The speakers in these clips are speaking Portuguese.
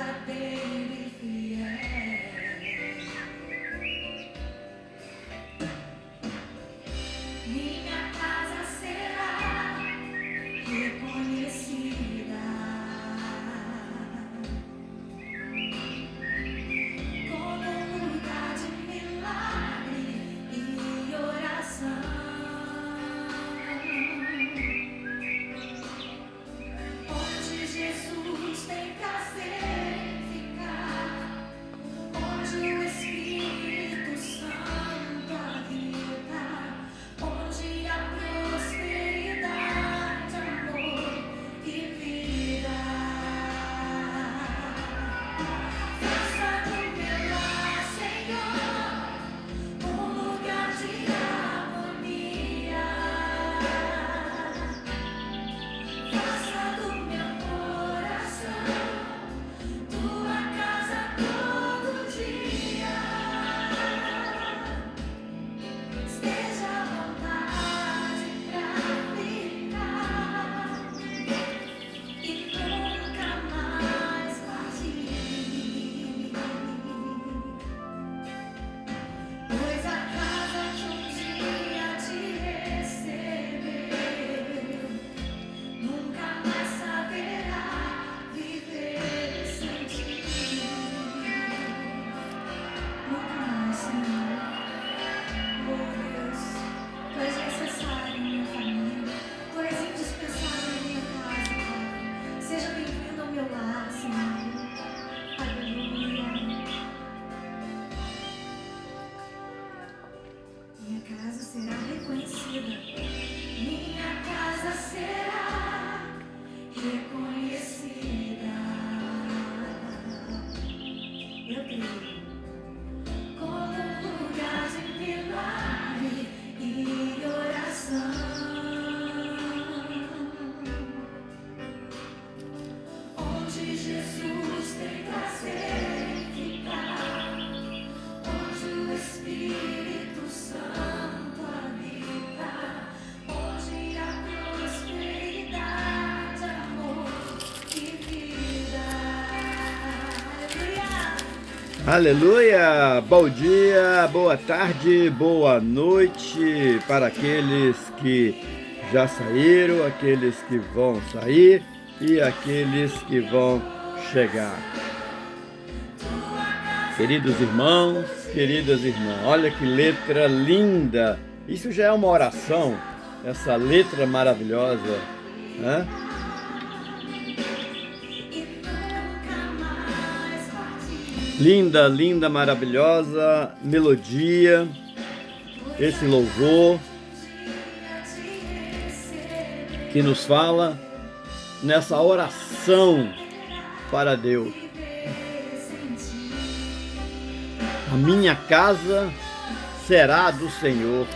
verdadeiro e fiel. Minha casa será reconhecida como um lugar de milagre e oração, onde Jesus tem prazer em ficar, onde o Espírito Santo habita, onde há prosperidade, amor e vida. Faça do meu lar, Senhor, um lugar de harmonia. Faça do meu coração tua casa todo dia. Esteja à vontade pra ficar e nunca mais partir. Pois a casa que um dia te recebeu nunca mais saberá viver sem ti. Nunca mais, Senhor. Oh Deus, tu és necessário em minha família, tu és indispensável em minha casa, Pai. Seja bem-vindo ao meu lar, Senhor. Aleluia. Minha casa será reconhecida. Minha casa será reconhecida. Eu creio. Como um lugar de milagre e oração, onde Jesus tem prazer em ficar, onde o Espírito Santo habita, onde há prosperidade, amor e vida. Aleluia! Aleluia! Bom dia, boa tarde, boa noite para aqueles que já saíram, aqueles que vão sair e aqueles que vão chegar. Queridos irmãos, queridas irmãs, olha que letra linda! Isso já é uma oração, essa letra maravilhosa, né? Linda, linda, maravilhosa melodia, esse louvor que nos fala nessa oração para Deus. A minha casa será do Senhor.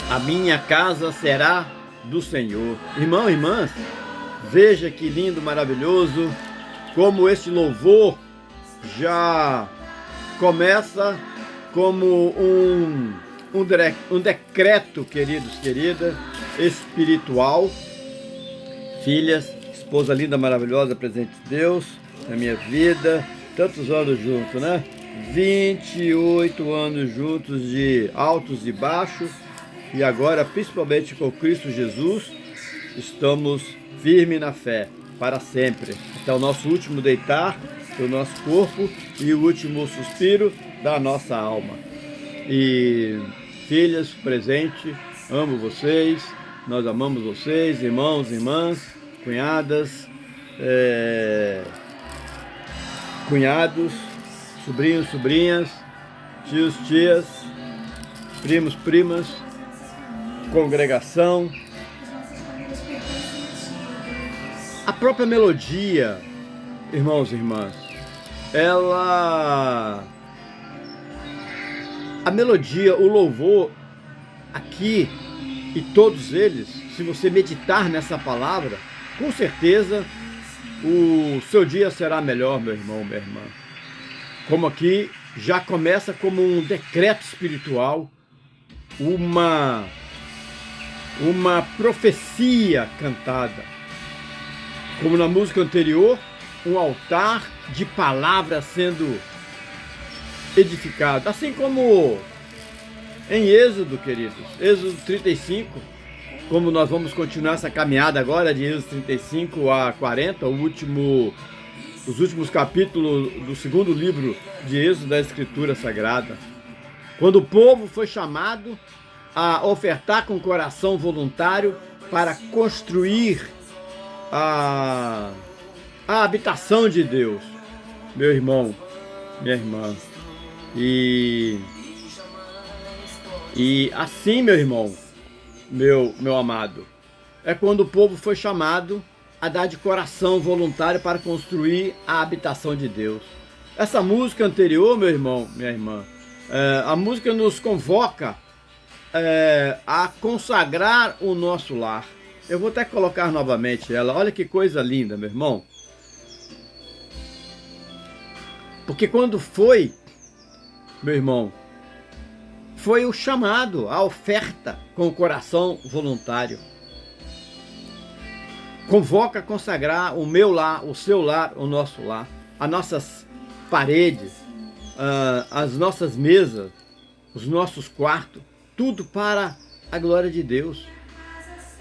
A minha casa será do Senhor. Irmão, irmãs, veja que lindo, maravilhoso, como esse louvor já começa como um decreto, queridos, queridas, espiritual. Filhas, esposa linda, maravilhosa, presente de Deus na minha vida, tantos anos juntos, né? 28 anos juntos, de altos e baixos. E agora, principalmente com Cristo Jesus, estamos firmes na fé, para sempre. Até o nosso último deitar do nosso corpo e o último suspiro da nossa alma. E filhas, presente, amo vocês, nós amamos vocês, irmãos, irmãs, cunhadas, cunhados, sobrinhos, sobrinhas, tios, tias, primos, primas, congregação. A própria melodia, irmãos e irmãs, a melodia, o louvor aqui e todos eles, se você meditar nessa palavra, com certeza o seu dia será melhor, meu irmão, minha irmã. Como aqui já começa como um decreto espiritual uma profecia cantada. Como na música anterior, um altar de palavras sendo edificado. Assim como em Êxodo, queridos, Êxodo 35, como nós vamos continuar essa caminhada agora de Êxodo 35 a 40, os últimos capítulos do segundo livro de Êxodo da Escritura Sagrada. Quando o povo foi chamado a ofertar com coração voluntário para construir a habitação de Deus, meu irmão, minha irmã. E assim, meu irmão, meu amado, é quando o povo foi chamado a dar de coração voluntário para construir a habitação de Deus. Essa música anterior, meu irmão, minha irmã, a música nos convoca a consagrar o nosso lar. Eu vou até colocar novamente ela. Olha que coisa linda, meu irmão. Porque quando foi, meu irmão, foi o chamado, a oferta com o coração voluntário. Convoca a consagrar o meu lar, o seu lar, o nosso lar, as nossas paredes, as nossas mesas, os nossos quartos, tudo para a glória de Deus.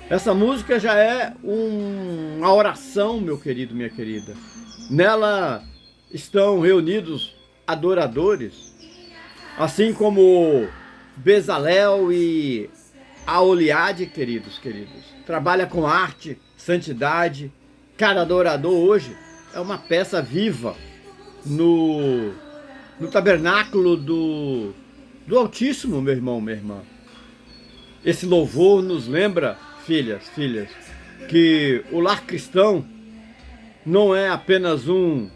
Essa música já é uma oração, meu querido, minha querida. Nela estão reunidos adoradores, assim como Bezalel e Aholiade, queridos. Trabalha com arte, santidade. Cada adorador hoje é uma peça viva no tabernáculo do Altíssimo, meu irmão, minha irmã. Esse louvor nos lembra, filhas, que o lar cristão não é apenas um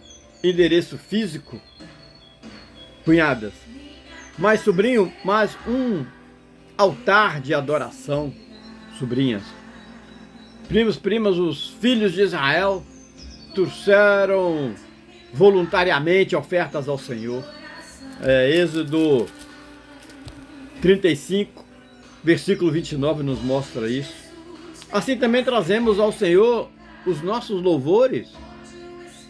endereço físico, cunhadas, mas um altar de adoração, sobrinhas. Primos, primas, os filhos de Israel trouxeram voluntariamente ofertas ao Senhor. Êxodo 35, versículo 29 nos mostra isso. Assim também trazemos ao Senhor os nossos louvores.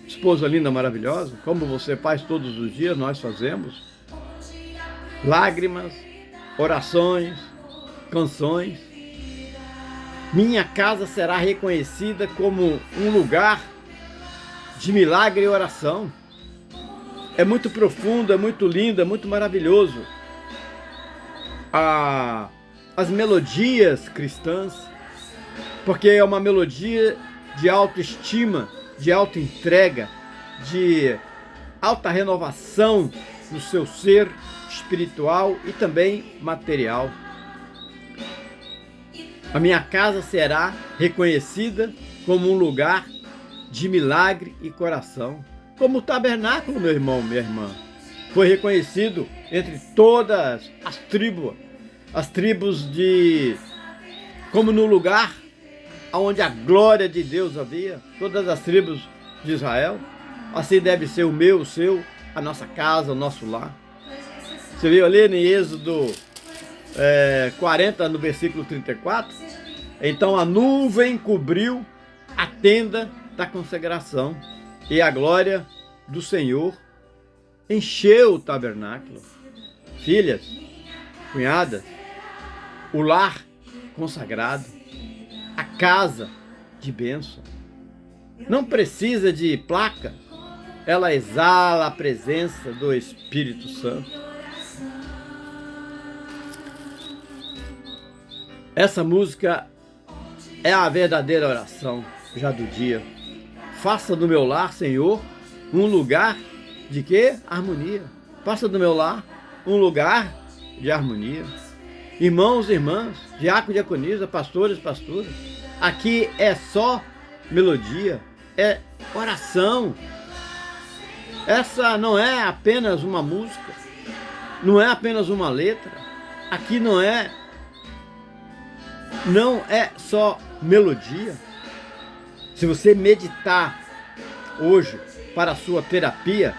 Esposa linda, maravilhosa, como você faz todos os dias, nós fazemos. Lágrimas, orações, canções. Minha casa será reconhecida como um lugar de milagre e oração. É muito profundo, é muito lindo, é muito maravilhoso. As melodias cristãs, porque é uma melodia de autoestima, de autoentrega, de alta renovação no seu ser espiritual e também material. A minha casa será reconhecida como um lugar de milagre e coração, como o tabernáculo, meu irmão, minha irmã, foi reconhecido entre todas as tribos como no lugar onde a glória de Deus havia, todas as tribos de Israel. Assim deve ser o meu, o seu, a nossa casa, o nosso lar. Você viu ali em Êxodo 40, no versículo 34? Então a nuvem cobriu a tenda da consagração e a glória do Senhor encheu o tabernáculo. Filhas, cunhadas, o lar consagrado, a casa de bênção, não precisa de placa, ela exala a presença do Espírito Santo. Essa música é a verdadeira oração já do dia. Faça do meu lar, Senhor, um lugar de quê? Harmonia. Faça do meu lar um lugar de harmonia. Irmãos e irmãs, diácono, diaconisa, pastores, pastoras, aqui é só melodia, é oração. Essa não é apenas uma música, não é apenas uma letra. Aqui não é só melodia. Se você meditar hoje para a sua terapia,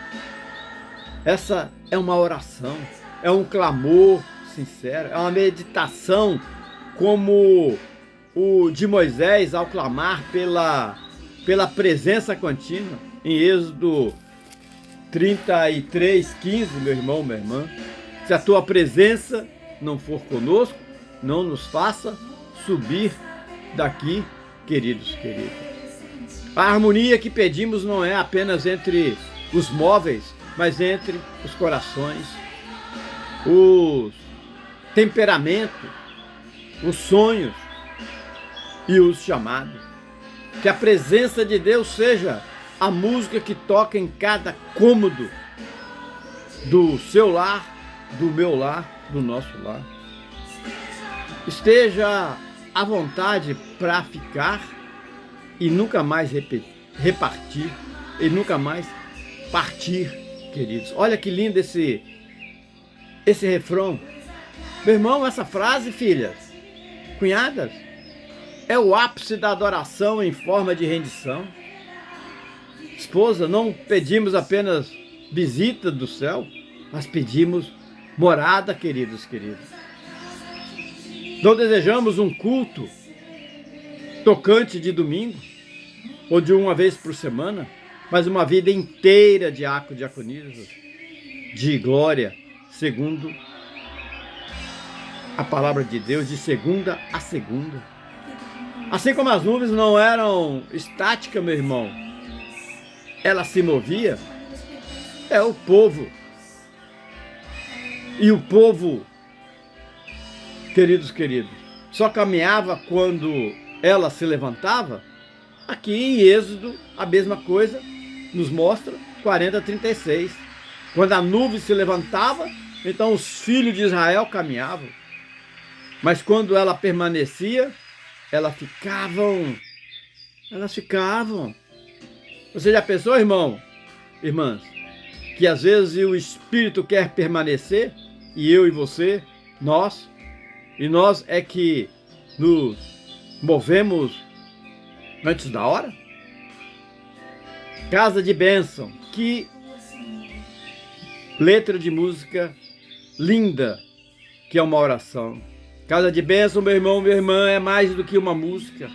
essa é uma oração, é um clamor sincera, é uma meditação como o de Moisés ao clamar pela presença contínua, em Êxodo 33:15, meu irmão, minha irmã. Se a tua presença não for conosco, não nos faça subir daqui, queridos. A harmonia que pedimos não é apenas entre os móveis, mas entre os corações, os temperamentos, os sonhos e os chamados. Que a presença de Deus seja a música que toca em cada cômodo do seu lar, do meu lar, do nosso lar. Esteja à vontade para ficar e nunca mais repartir, e nunca mais partir, queridos. Olha que lindo esse refrão. Meu irmão, essa frase, filhas, cunhadas, é o ápice da adoração em forma de rendição. Esposa, não pedimos apenas visita do céu, mas pedimos morada, queridos. Não desejamos um culto tocante de domingo, ou de uma vez por semana, mas uma vida inteira de diaconismo, de glória, segundo a palavra de Deus, de segunda a segunda. Assim como as nuvens não eram estáticas, meu irmão, ela se movia, é o povo. E o povo, queridos, só caminhava quando ela se levantava. Aqui em Êxodo, a mesma coisa nos mostra 40:36. Quando a nuvem se levantava, então os filhos de Israel caminhavam. Mas quando ela permanecia, elas ficavam. Você já pensou, irmão, irmãs, que às vezes o Espírito quer permanecer, e eu e você, nós é que nos movemos antes da hora? Casa de bênção, que letra de música linda, que é uma oração. Casa de bênção, meu irmão, minha irmã, é mais do que uma música.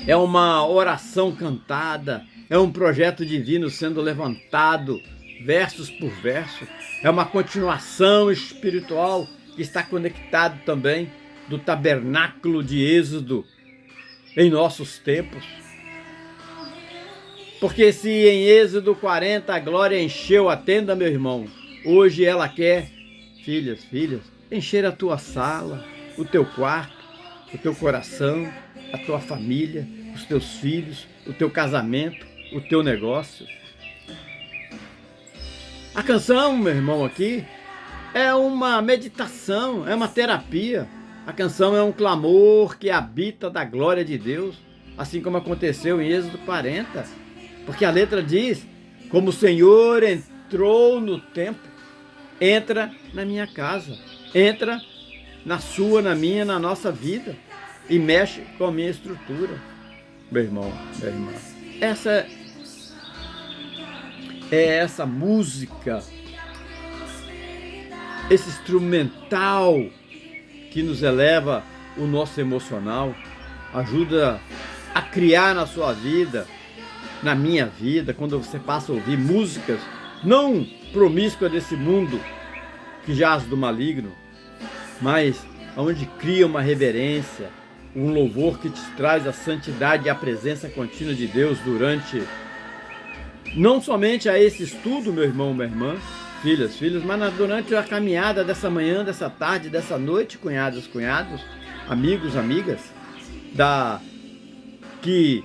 É uma oração cantada, é um projeto divino sendo levantado, versos por verso. É uma continuação espiritual que está conectado também do tabernáculo de Êxodo em nossos tempos. Porque se em Êxodo 40 a glória encheu a tenda, meu irmão, hoje ela quer, filhas, encher a tua sala, o teu quarto, o teu coração, a tua família, os teus filhos, o teu casamento, o teu negócio. A canção, meu irmão, aqui é uma meditação, é uma terapia. A canção é um clamor que habita da glória de Deus, assim como aconteceu em Êxodo 40. Porque a letra diz, como o Senhor entrou no templo, entra na minha casa, entra na sua, na minha, na nossa vida e mexe com a minha estrutura. Meu irmão, minha irmã, essa música, esse instrumental que nos eleva o nosso emocional, ajuda a criar na sua vida, na minha vida, quando você passa a ouvir músicas não promíscuas desse mundo que jaz do maligno, mas onde cria uma reverência, um louvor que te traz a santidade e a presença contínua de Deus durante, não somente a esse estudo, meu irmão, minha irmã, filhas, mas durante a caminhada dessa manhã, dessa tarde, dessa noite, cunhados, amigos, amigas, que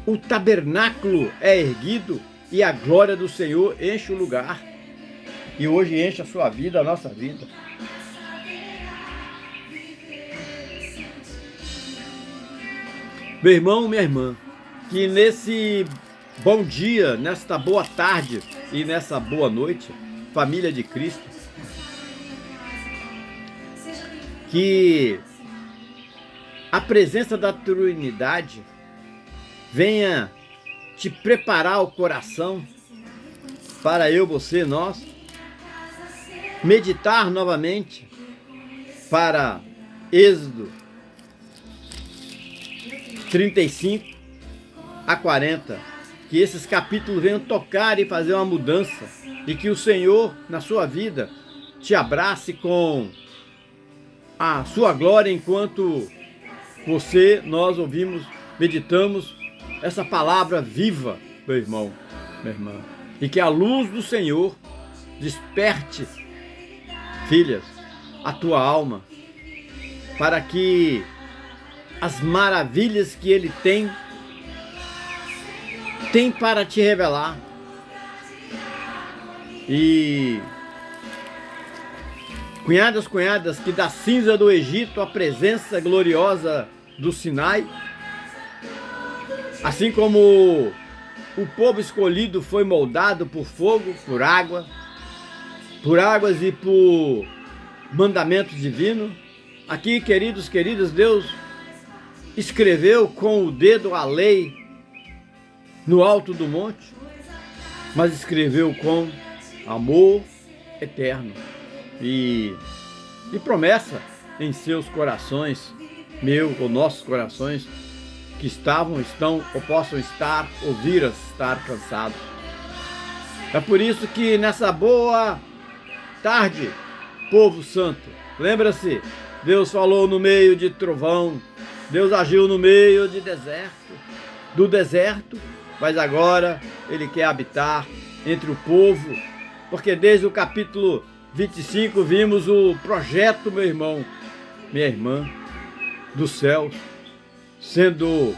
o tabernáculo é erguido e a glória do Senhor enche o lugar. E hoje enche a sua vida, a nossa vida. Meu irmão, minha irmã, que nesse bom dia, nesta boa tarde e nessa boa noite, família de Cristo, que a presença da Trindade venha te preparar o coração para eu, você, nós, meditar novamente para Êxodo 35 a 40, que esses capítulos venham tocar e fazer uma mudança, e que o Senhor, na sua vida, te abrace com a sua glória, enquanto nós ouvimos, meditamos essa palavra viva, meu irmão, minha irmã, e que a luz do Senhor desperte, filhas, a tua alma, para que as maravilhas que Ele tem para te revelar. E cunhadas, que da cinza do Egito a presença gloriosa do Sinai, assim como o povo escolhido foi moldado por fogo, por águas e por mandamento divino, aqui, queridos, queridas, Deus escreveu com o dedo a lei no alto do monte, mas escreveu com amor eterno e promessa em seus corações, meu ou nossos corações, que estão ou possam estar ou vir a estar cansados. É por isso que nessa boa tarde, povo santo, lembra-se, Deus falou no meio de trovão, Deus agiu no meio do deserto, mas agora Ele quer habitar entre o povo, porque desde o capítulo 25 vimos o projeto, meu irmão, minha irmã, dos céus, sendo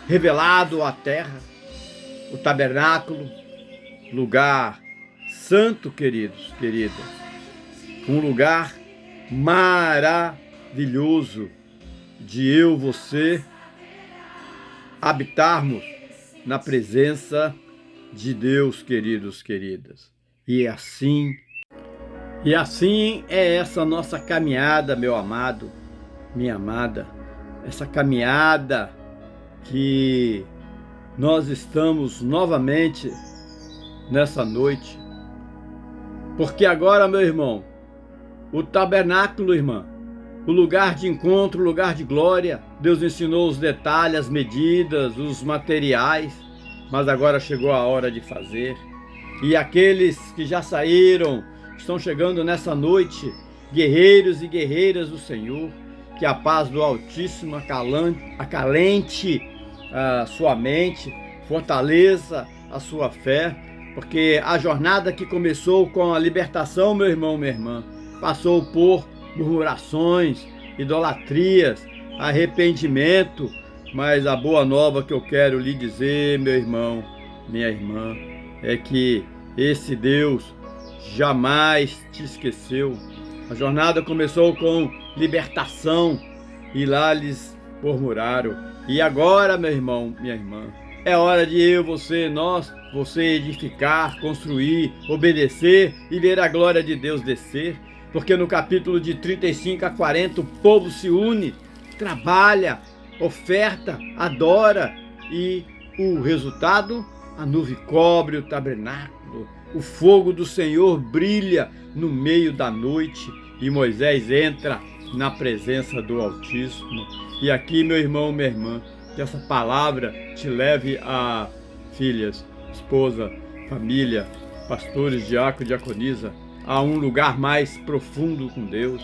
revelado à terra, o tabernáculo, lugar santo, queridos, queridas, um lugar maravilhoso de eu, você, habitarmos na presença de Deus, queridos, queridas. E assim é essa nossa caminhada, meu amado, minha amada, essa caminhada que nós estamos novamente nessa noite. Porque agora, meu irmão, o tabernáculo, irmã, o lugar de encontro, o lugar de glória, Deus ensinou os detalhes, as medidas, os materiais, mas agora chegou a hora de fazer. E aqueles que já saíram, estão chegando nessa noite, guerreiros e guerreiras do Senhor, que a paz do Altíssimo acalente a sua mente, fortaleça a sua fé, porque a jornada que começou com a libertação, meu irmão, minha irmã, passou por murmurações, idolatrias, arrependimento, mas a boa nova que eu quero lhe dizer, meu irmão, minha irmã, é que esse Deus jamais te esqueceu. A jornada começou com libertação e lá eles murmuraram. E agora, meu irmão, minha irmã, é hora de eu, você edificar, construir, obedecer e ver a glória de Deus descer. Porque no capítulo de 35 a 40 o povo se une, trabalha, oferta, adora e o resultado, a nuvem cobre o tabernáculo, o fogo do Senhor brilha no meio da noite e Moisés entra na presença do Altíssimo. E aqui, meu irmão, minha irmã, que essa palavra te leve a filhas, esposa, família, pastores, diácono, diaconisa, a um lugar mais profundo com Deus,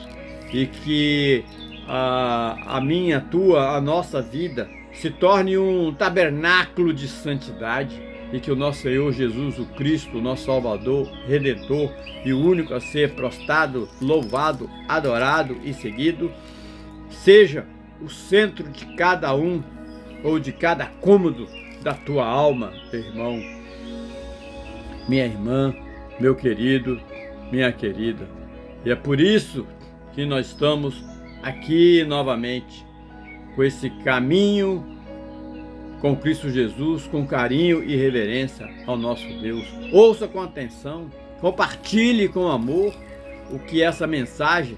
e que a minha, a tua, a nossa vida se torne um tabernáculo de santidade, e que o nosso Senhor Jesus, o Cristo, o nosso Salvador, Redentor e o único a ser prostrado, louvado, adorado e seguido, seja o centro de cada um ou de cada cômodo da tua alma, meu irmão, minha irmã, meu querido, minha querida. E é por isso que nós estamos aqui novamente, com esse caminho com Cristo Jesus, com carinho e reverência ao nosso Deus. Ouça com atenção, compartilhe com amor o que essa mensagem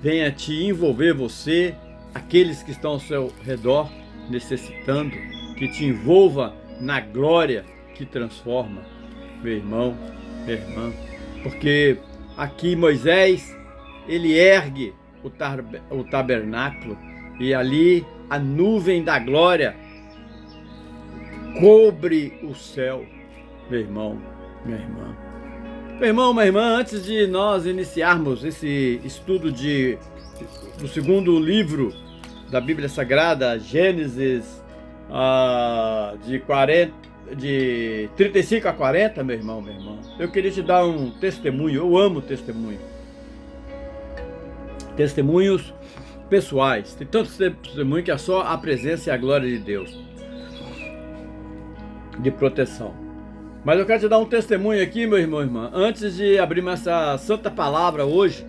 venha te envolver você, aqueles que estão ao seu redor necessitando, que te envolva na glória que transforma, meu irmão, minha irmã, porque aqui Moisés, ele ergue o tabernáculo e ali a nuvem da glória cobre o céu. Meu irmão, minha irmã. Meu irmão, minha irmã, antes de nós iniciarmos esse estudo do segundo livro da Bíblia Sagrada, Gênesis, de 35 a 40, meu irmão, minha irmã, eu queria te dar um testemunho. Eu amo testemunho. Testemunhos pessoais. Tem tantos testemunhos que é só a presença e a glória de Deus de proteção. Mas eu quero te dar um testemunho aqui, meu irmão e irmã, antes de abrir essa santa palavra hoje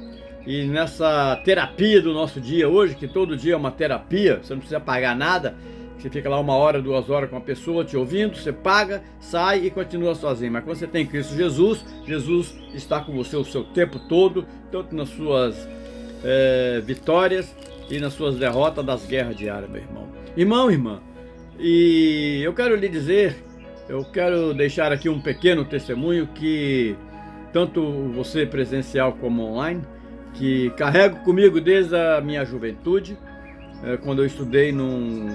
e nessa terapia do nosso dia hoje, que todo dia é uma terapia, você não precisa pagar nada, você fica lá 1 hora, 2 horas com a pessoa te ouvindo, você paga, sai e continua sozinho. Mas quando você tem Cristo Jesus, Jesus está com você o seu tempo todo, tanto nas suas vitórias e nas suas derrotas das guerras diárias, meu irmão. Irmão, irmã, e eu quero lhe dizer, eu quero deixar aqui um pequeno testemunho que tanto você presencial como online, que carrego comigo desde a minha juventude, quando eu estudei num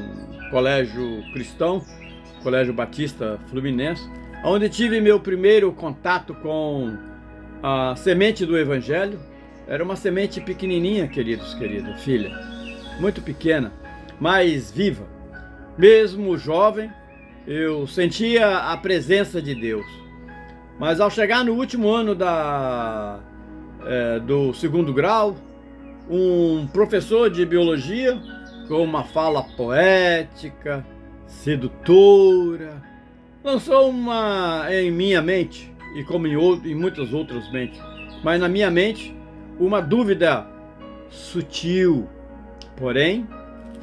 colégio cristão, Colégio Batista Fluminense, onde tive meu primeiro contato com a semente do Evangelho. Era uma semente pequenininha, queridos, querida filha, muito pequena, mas viva. Mesmo jovem, eu sentia a presença de Deus. Mas ao chegar no último ano do segundo grau, um professor de biologia, com uma fala poética, sedutora, lançou em minha mente, e como em muitas outras mentes, mas na minha mente, uma dúvida sutil, porém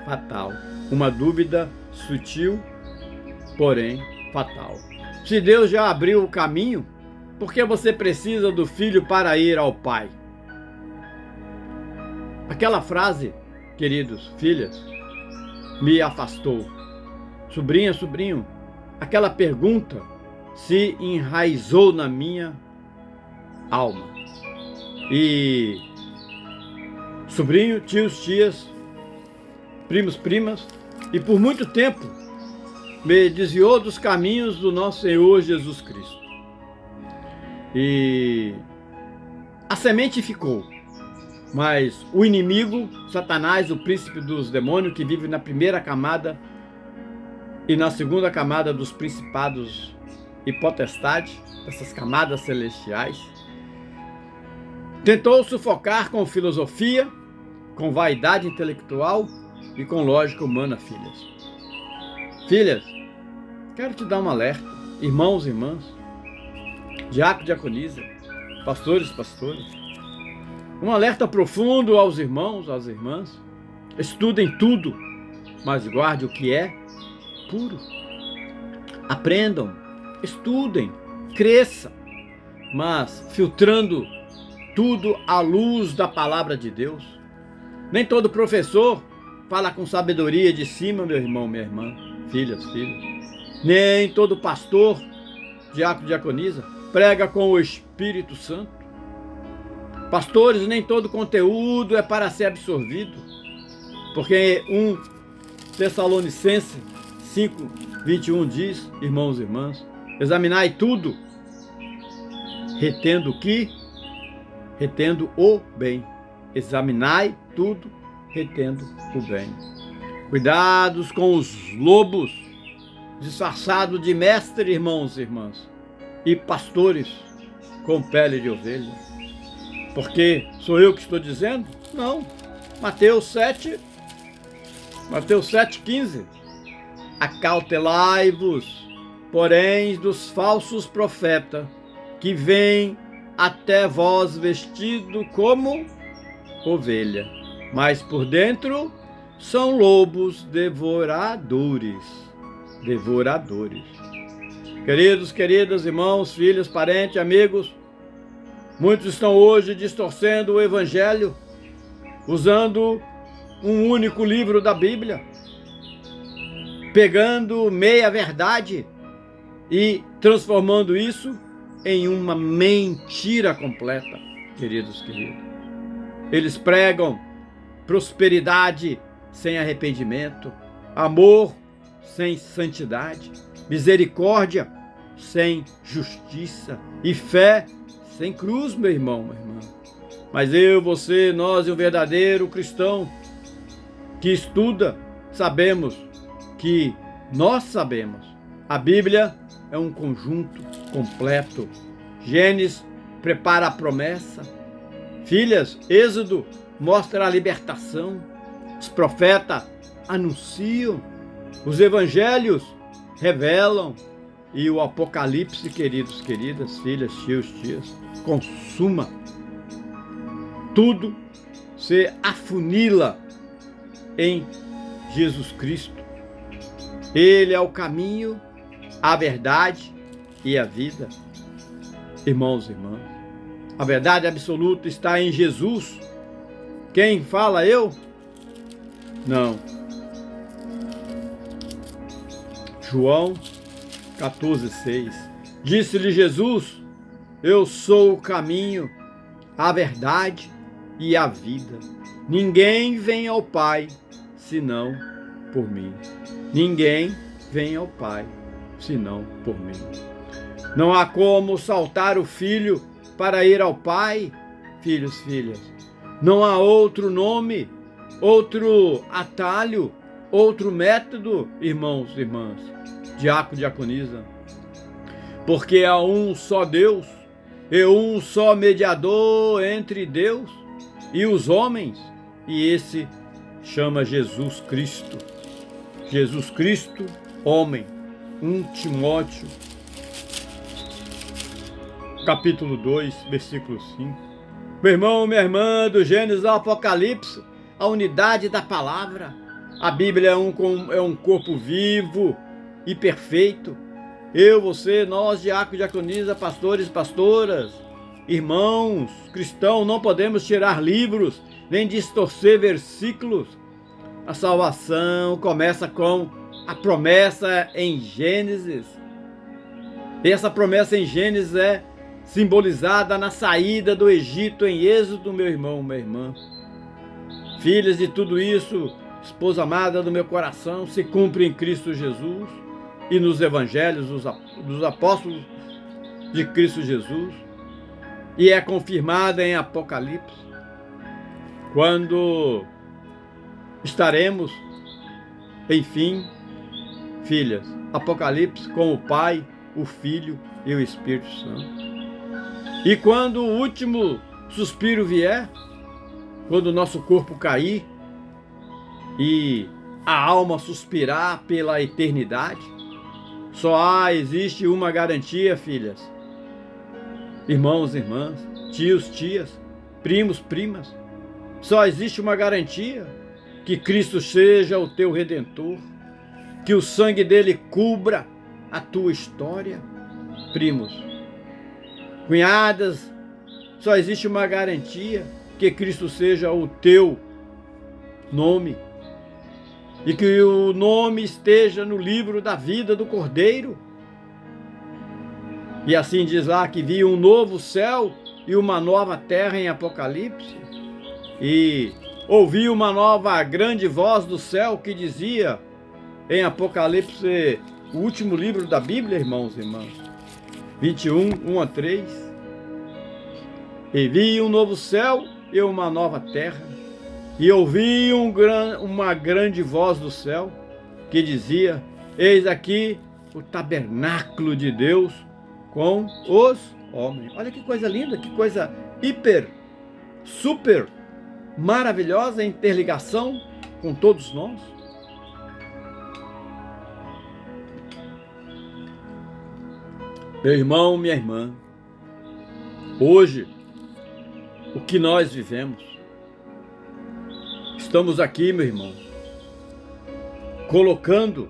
fatal. Uma dúvida sutil, porém fatal. Se Deus já abriu o caminho, por que você precisa do filho para ir ao Pai? Aquela frase, queridos, filhas, me afastou. Sobrinha, sobrinho, aquela pergunta se enraizou na minha alma. E sobrinho, tios, tias, primos, primas, e por muito tempo me desviou dos caminhos do nosso Senhor Jesus Cristo. E a semente ficou, mas o inimigo, Satanás, o príncipe dos demônios, que vive na primeira camada e na segunda camada dos principados e potestades, essas camadas celestiais, tentou sufocar com filosofia, com vaidade intelectual e com lógica humana, filhas. Filhas, quero te dar um alerta, irmãos e irmãs, diácono, diaconisa, pastores, pastoras, um alerta profundo aos irmãos, às irmãs. Estudem tudo, mas guarde o que é puro. Aprendam, estudem, cresçam, mas filtrando tudo à luz da palavra de Deus. Nem todo professor fala com sabedoria de cima, meu irmão, minha irmã, filhas, filhos. Nem todo pastor, diácono, diaconisa, prega com o Espírito Santo. Pastores, nem todo conteúdo é para ser absorvido, porque 1 Tessalonicenses 5:21 diz, irmãos e irmãs, examinai tudo, retendo o que? Retendo o bem. Examinai tudo, retendo o bem. Cuidados com os lobos, disfarçados de mestre, irmãos e irmãs, e pastores com pele de ovelha. Porque sou eu que estou dizendo? Não. Mateus 7:15. Acautelai-vos, porém, dos falsos profetas, que vêm até vós vestido como ovelha, mas por dentro são lobos devoradores. Devoradores. Queridos, queridas, irmãos, filhos, parentes, amigos, muitos estão hoje distorcendo o Evangelho, usando um único livro da Bíblia, pegando meia verdade e transformando isso em uma mentira completa. queridos. Eles pregam prosperidade sem arrependimento, amor sem santidade, misericórdia sem justiça e fé sem cruz, meu irmão, minha irmã. Mas eu, você, nós e o verdadeiro cristão que estuda, nós sabemos. A Bíblia é um conjunto completo. Gênesis prepara a promessa. Filhas, Êxodo mostra a libertação. Os profetas anunciam. Os evangelhos revelam. E o Apocalipse, queridos, queridas, filhas, tios, consuma. Tudo se afunila em Jesus Cristo. Ele é o caminho, a verdade e a vida. Irmãos e irmãs, a verdade absoluta está em Jesus. Quem fala, eu? Não. João 14,6. Disse-lhe Jesus: eu sou o caminho, a verdade e a vida. Ninguém vem ao Pai senão por mim. Ninguém vem ao Pai senão por mim. Não há como saltar o filho para ir ao Pai, filhos, filhas. Não há outro nome, outro atalho, outro método, irmãos e irmãs, diácono, diaconisa. Porque há um só Deus e um só mediador entre Deus e os homens, e esse chama Jesus Cristo. Jesus Cristo, homem. 1 Timóteo, capítulo 2, versículo 5. Meu irmão, minha irmã, do Gênesis ao Apocalipse, a unidade da palavra. A Bíblia é um corpo vivo e perfeito. Eu, você, nós, diáconos, diaconisa, pastores, pastoras, irmãos, cristãos, não podemos tirar livros, nem distorcer versículos. A salvação começa com a promessa em Gênesis. E essa promessa em Gênesis é simbolizada na saída do Egito em Êxodo, meu irmão, minha irmã. Filhas de tudo isso, esposa amada do meu coração, se cumpre em Cristo Jesus e nos evangelhos dos apóstolos de Cristo Jesus, e é confirmada em Apocalipse, quando estaremos, enfim, filhas, Apocalipse com o Pai, o Filho e o Espírito Santo. E quando o último suspiro vier, quando o nosso corpo cair e a alma suspirar pela eternidade, existe uma garantia, filhas, irmãos, irmãs, tios, tias, primos, primas. Só existe uma garantia: que Cristo seja o teu Redentor, que o sangue dele cubra a tua história. Primos, cunhadas, só existe uma garantia: que Cristo seja o teu nome e que o nome esteja no livro da vida do Cordeiro. E assim diz lá que viu um novo céu e uma nova terra em Apocalipse, e ouvi uma nova grande voz do céu que dizia, em Apocalipse, o último livro da Bíblia, irmãos e irmãs, 21, 1 a 3, e vi um novo céu e uma nova terra, e ouvi uma grande voz do céu que dizia: eis aqui o tabernáculo de Deus com os homens. Olha que coisa linda, que coisa super maravilhosa, interligação com todos nós. Meu irmão, minha irmã, hoje, o que nós vivemos, estamos aqui, meu irmão, colocando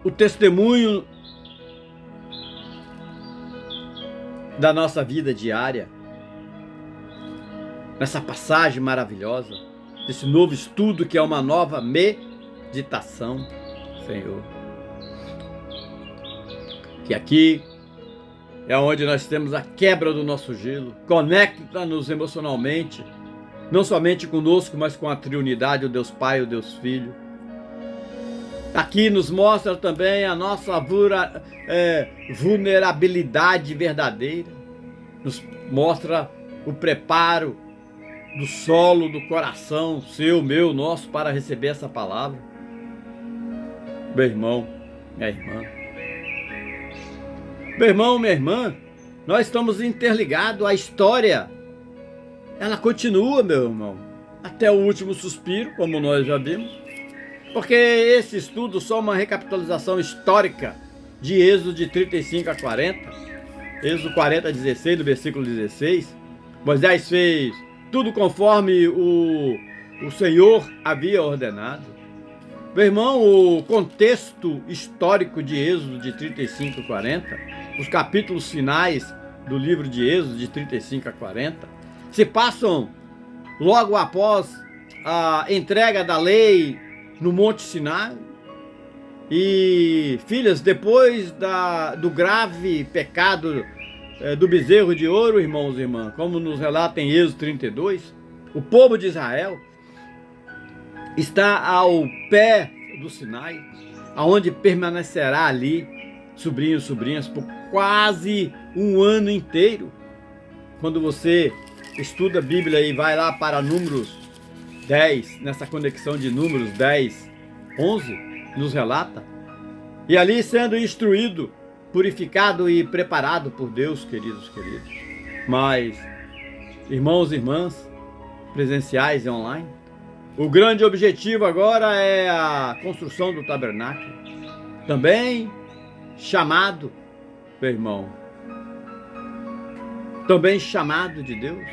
o testemunho da nossa vida diária, nessa passagem maravilhosa, desse novo estudo que é uma nova meditação, Senhor. Que aqui, é onde nós temos a quebra do nosso gelo. Conecta-nos emocionalmente, não somente conosco, mas com a triunidade, o Deus Pai, o Deus Filho. Aqui nos mostra também a nossa vulnerabilidade verdadeira. Nos mostra o preparo do solo, do coração, seu, meu, nosso, para receber essa palavra. Meu irmão, minha irmã. Meu irmão, minha irmã, nós estamos interligados à história. Ela continua, meu irmão, até o último suspiro, como nós já vimos. Porque esse estudo só uma recapitulação histórica de Êxodo de 35 a 40. Êxodo 40, 16, do versículo 16. Moisés fez tudo conforme o Senhor havia ordenado. Meu irmão, o contexto histórico de Êxodo de 35 a 40, os capítulos finais do livro de Êxodo de 35 a 40, se passam logo após a entrega da lei no Monte Sinai. E, filhas, depois do grave pecado do bezerro de ouro, irmãos e irmãs, como nos relata em Êxodo 32, o povo de Israel está ao pé do Sinai, aonde permanecerá ali, sobrinhos e sobrinhas, por quase um ano inteiro. Quando você estuda a Bíblia e vai lá para Números 10, nessa conexão de Números 10, 11, nos relata, e ali sendo instruído, purificado e preparado por Deus, queridos. Mas, irmãos e irmãs, presenciais e online, o grande objetivo agora é a construção do tabernáculo, também chamado, meu irmão, também chamado de Deus.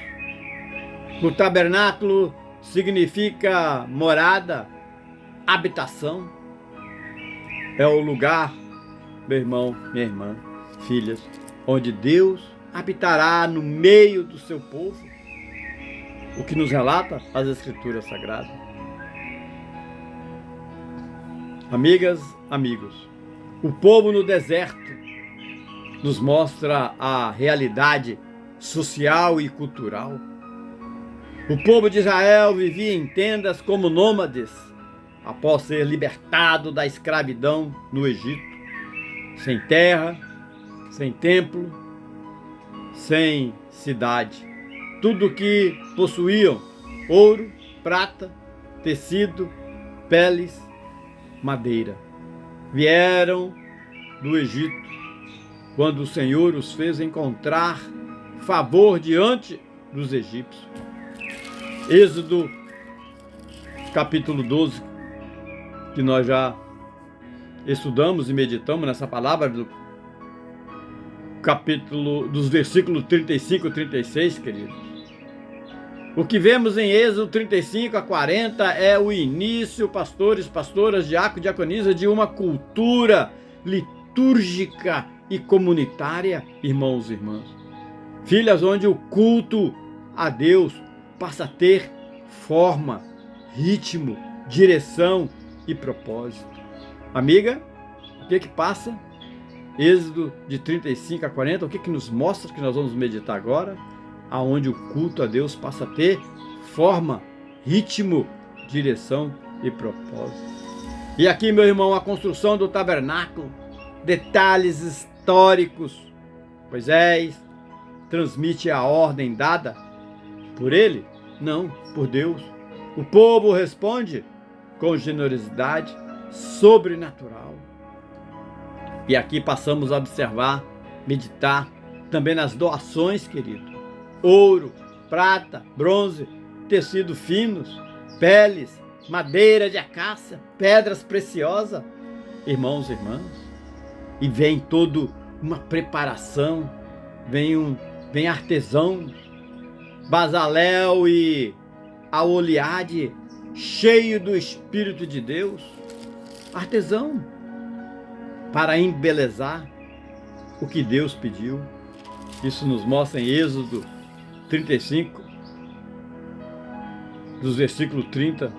O tabernáculo significa morada, habitação. É o lugar, meu irmão, minha irmã, filhas, onde Deus habitará no meio do seu povo. O que nos relata as Escrituras Sagradas. Amigas, amigos, o povo no deserto nos mostra a realidade social e cultural. O povo de Israel vivia em tendas como nômades, após ser libertado da escravidão no Egito, sem terra, sem templo, sem cidade. Tudo que possuíam: ouro, prata, tecido, peles, madeira. Vieram do Egito, quando o Senhor os fez encontrar favor diante dos egípcios. Êxodo, capítulo 12, que nós já estudamos e meditamos nessa palavra, do capítulo dos versículos 35 e 36, queridos. O que vemos em Êxodo 35 a 40 é o início, pastores, pastoras, diáconos, diaconisas, de uma cultura litúrgica e comunitária, irmãos e irmãs. Filhas, onde o culto a Deus passa a ter forma, ritmo, direção e propósito. Amiga, o que passa? Êxodo de 35 a 40, o que nos mostra, que nós vamos meditar agora? Aonde o culto a Deus passa a ter forma, ritmo, direção e propósito. E aqui, meu irmão, a construção do tabernáculo, detalhes históricos. Moisés transmite a ordem dada por ele? Não, por Deus. O povo responde com generosidade sobrenatural. E aqui passamos a observar, meditar também nas doações, querido. Ouro, prata, bronze, tecido finos, peles, madeira de acácia, pedras preciosas, irmãos e irmãs. E vem toda uma preparação, vem artesãos, Basaléu e Aoliade, cheio do Espírito de Deus, artesão, para embelezar o que Deus pediu. Isso nos mostra em Êxodo 35, dos versículos 30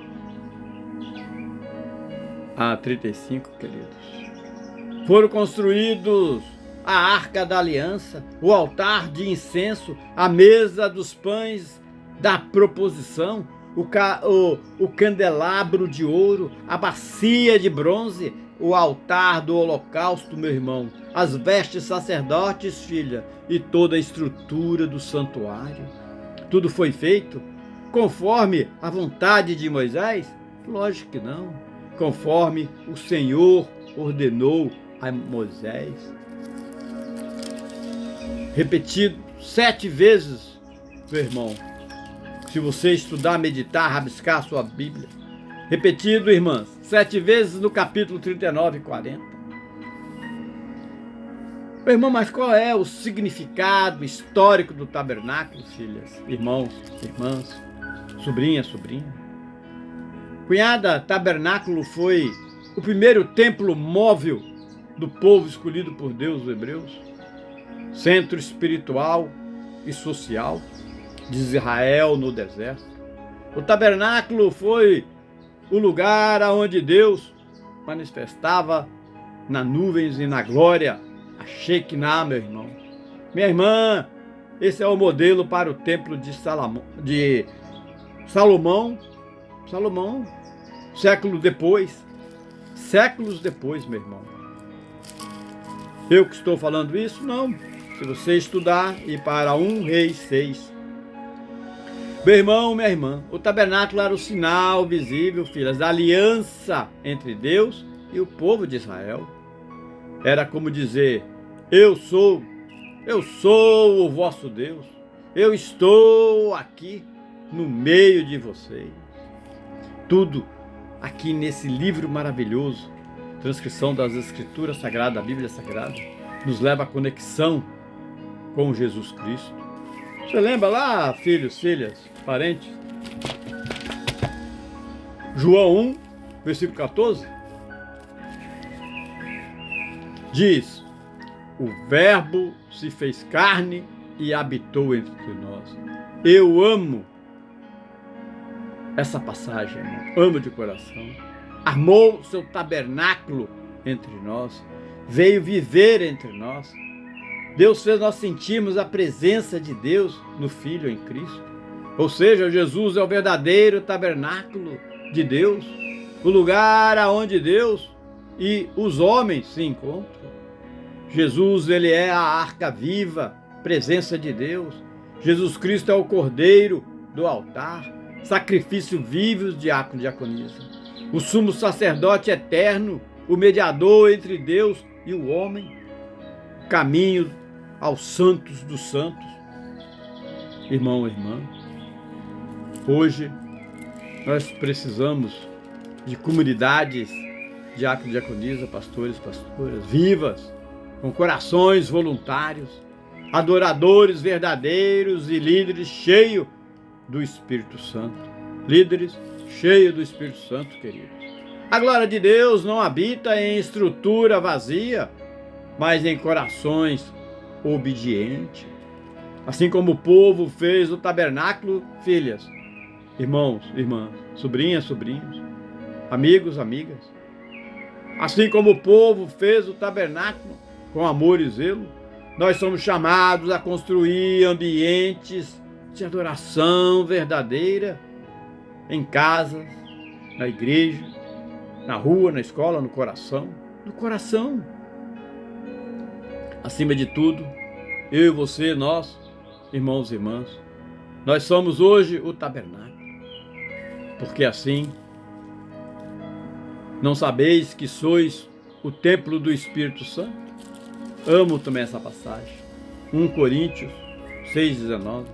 a 35, queridos. Foram construídos a arca da aliança, o altar de incenso, a mesa dos pães da proposição, o candelabro de ouro, a bacia de bronze, o altar do holocausto, meu irmão, as vestes sacerdotes, filha, e toda a estrutura do santuário. Tudo foi feito conforme a vontade de Moisés? Lógico que não. Conforme o Senhor ordenou a Moisés. Repetido 7 vezes, meu irmão. Se você estudar, meditar, rabiscar a sua Bíblia. Repetido, irmãs, 7 vezes no capítulo 39 e 40. Meu irmão, mas qual é o significado histórico do tabernáculo, filhas, irmãos, irmãs, sobrinha, sobrinho? Cunhada, tabernáculo foi o primeiro templo móvel do povo escolhido por Deus, os hebreus. Centro espiritual e social de Israel no deserto. O tabernáculo foi o lugar onde Deus manifestava nas nuvens e na glória, a Shekinah, meu irmão. Minha irmã, esse é o modelo para o templo de Salomão, séculos depois, meu irmão. Eu que estou falando isso? Não. Se você estudar, ir para 1 Reis 6. Meu irmão, minha irmã, o tabernáculo era o sinal visível, filhas, da aliança entre Deus e o povo de Israel. Era como dizer: eu sou o vosso Deus, eu estou aqui no meio de vocês. Tudo aqui nesse livro maravilhoso, transcrição das Escrituras Sagradas, da Bíblia Sagrada, nos leva à conexão com Jesus Cristo. Você lembra lá, filhos, filhas, parentes? João 1, versículo 14, diz: o Verbo se fez carne e habitou entre nós. Eu amo essa passagem, irmão. Amo de coração. Armou seu tabernáculo entre nós, veio viver entre nós. Deus fez nós sentirmos a presença de Deus no Filho em Cristo. Ou seja, Jesus é o verdadeiro tabernáculo de Deus, o lugar aonde Deus e os homens se encontram. Jesus, ele é a arca viva, presença de Deus. Jesus Cristo é o cordeiro do altar, sacrifício vivo, diácono e diaconisa. O sumo sacerdote eterno, o mediador entre Deus e o homem, o caminho aos santos dos santos. Irmão, irmã, hoje nós precisamos de comunidades, diácono, diaconisa, pastores, pastoras, vivas, com corações voluntários, adoradores verdadeiros e líderes cheios do Espírito Santo. Líderes cheios do Espírito Santo, queridos. A glória de Deus não habita em estrutura vazia, mas em corações obedientes. Assim como o povo fez o tabernáculo, filhas, irmãos, irmãs, sobrinhas, sobrinhos, amigos, amigas. Assim como o povo fez o tabernáculo com amor e zelo, nós somos chamados a construir ambientes de adoração verdadeira em casas, na igreja, na rua, na escola, no coração. No coração. Acima de tudo, eu e você, nós, irmãos e irmãs, nós somos hoje o tabernáculo. Porque assim, não sabeis que sois o templo do Espírito Santo? Amo também essa passagem. 1 Coríntios 6,19.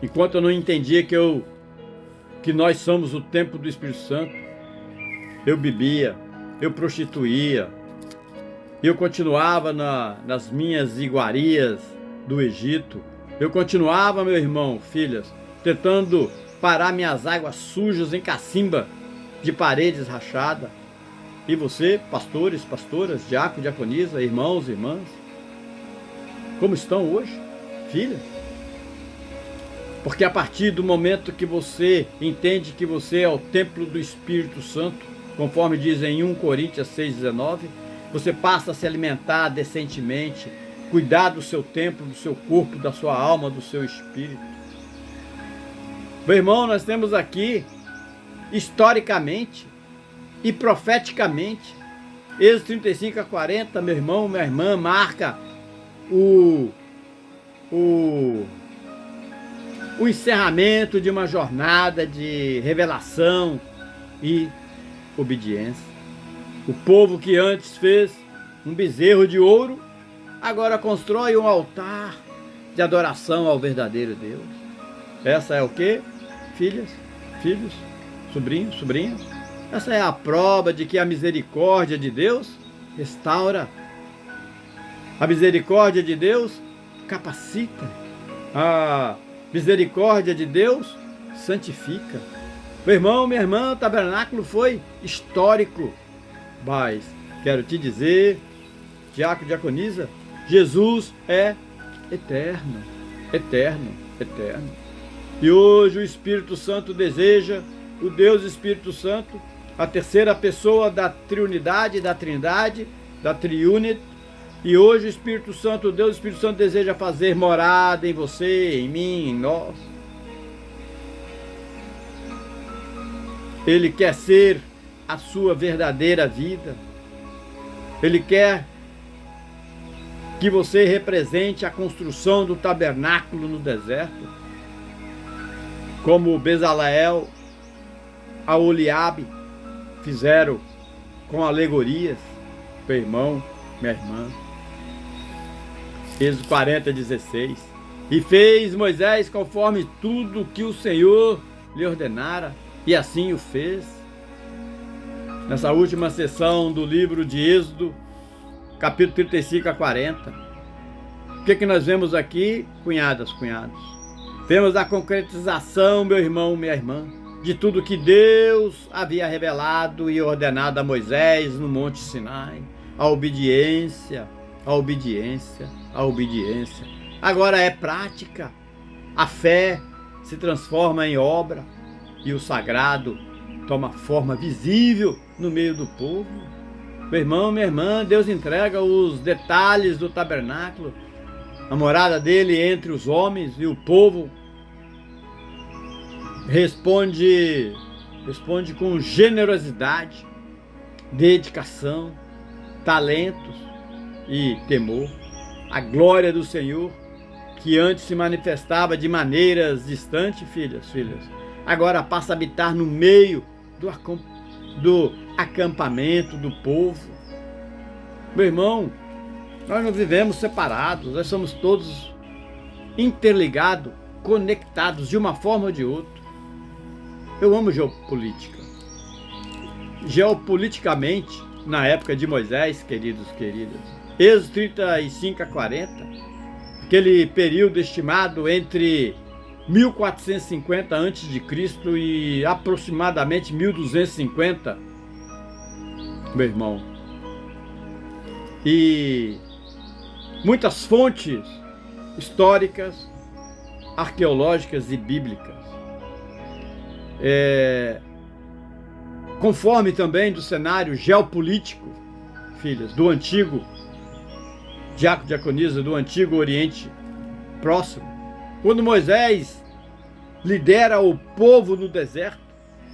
Enquanto eu não entendia que nós somos o templo do Espírito Santo, eu bebia, eu prostituía, eu continuava nas minhas iguarias do Egito, eu continuava, meu irmão, filhas, tentando parar minhas águas sujas em cacimba de paredes rachadas. E você, pastores, pastoras, diácono, diaconisa, irmãos, irmãs, como estão hoje, filhas? Porque a partir do momento que você entende que você é o templo do Espírito Santo, conforme diz em 1 Coríntios 6,19, você passa a se alimentar decentemente cuidar do seu templo, do seu corpo, da sua alma, do seu espírito. Meu irmão, nós temos aqui, historicamente e profeticamente, Êxodo 35:40, meu irmão, minha irmã, marca o encerramento de uma jornada de revelação e obediência. O povo que antes fez um bezerro de ouro, agora constrói um altar de adoração ao verdadeiro Deus. Essa é o quê? Filhas, filhos, sobrinhos, sobrinhas. Essa é a prova de que a misericórdia de Deus restaura. A misericórdia de Deus capacita. A misericórdia de Deus santifica. Meu irmão, minha irmã, o tabernáculo foi histórico. Mas quero te dizer, diácono, diaconisa, Jesus é eterno, eterno, eterno. E hoje o Espírito Santo deseja, o Deus Espírito Santo, a terceira pessoa da triunidade, da trindade, da triunidade. E hoje o Espírito Santo, o Deus Espírito Santo deseja fazer morada em você, em mim, em nós. Ele quer ser a sua verdadeira vida. Ele quer que você represente a construção do tabernáculo no deserto, como Bezaleel, Aholiabe fizeram com alegorias, meu irmão, minha irmã. Êxodo 40:16. E fez Moisés conforme tudo que o Senhor lhe ordenara, e assim o fez. Nessa última sessão do livro de Êxodo, capítulo 35-40, o que nós vemos aqui, cunhadas, cunhados? Vemos a concretização, meu irmão, minha irmã, de tudo que Deus havia revelado e ordenado a Moisés no Monte Sinai. A obediência, a obediência, a obediência. Agora é prática. A fé se transforma em obra e o sagrado toma forma visível no meio do povo. Meu irmão, minha irmã, Deus entrega os detalhes do tabernáculo, a morada dele entre os homens, e o povo responde com generosidade, dedicação, talentos e temor. A glória do Senhor, que antes se manifestava de maneiras distantes, filhas, agora passa a habitar no meio do acampamento do povo. Meu irmão, nós não vivemos separados, nós somos todos interligados, conectados de uma forma ou de outra. Eu amo geopolítica. Geopoliticamente, na época de Moisés, queridos, queridas, Êxodo 35-40, aquele período estimado entre 1450 a.C. e aproximadamente 1250, meu irmão. E muitas fontes históricas, arqueológicas e bíblicas. Conforme também do cenário geopolítico, filhas, do antigo, diácono, diaconisa, do antigo Oriente Próximo. Quando Moisés lidera o povo no deserto,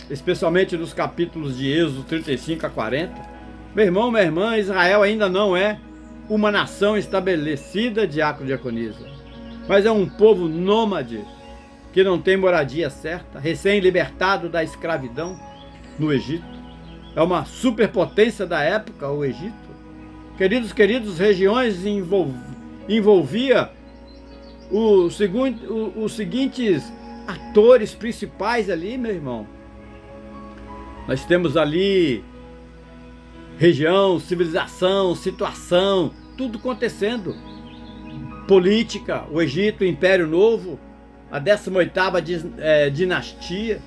especialmente nos capítulos de Êxodo 35-40, meu irmão, minha irmã, Israel ainda não é uma nação estabelecida, diácono, diaconisa, mas é um povo nômade, que não tem moradia certa, recém-libertado da escravidão no Egito. É uma superpotência da época, o Egito. Queridos, regiões envolvia os seguintes atores principais ali, meu irmão. Nós temos ali região, civilização, situação, tudo acontecendo. Política, o Egito, o Império Novo, a 18ª dinastia,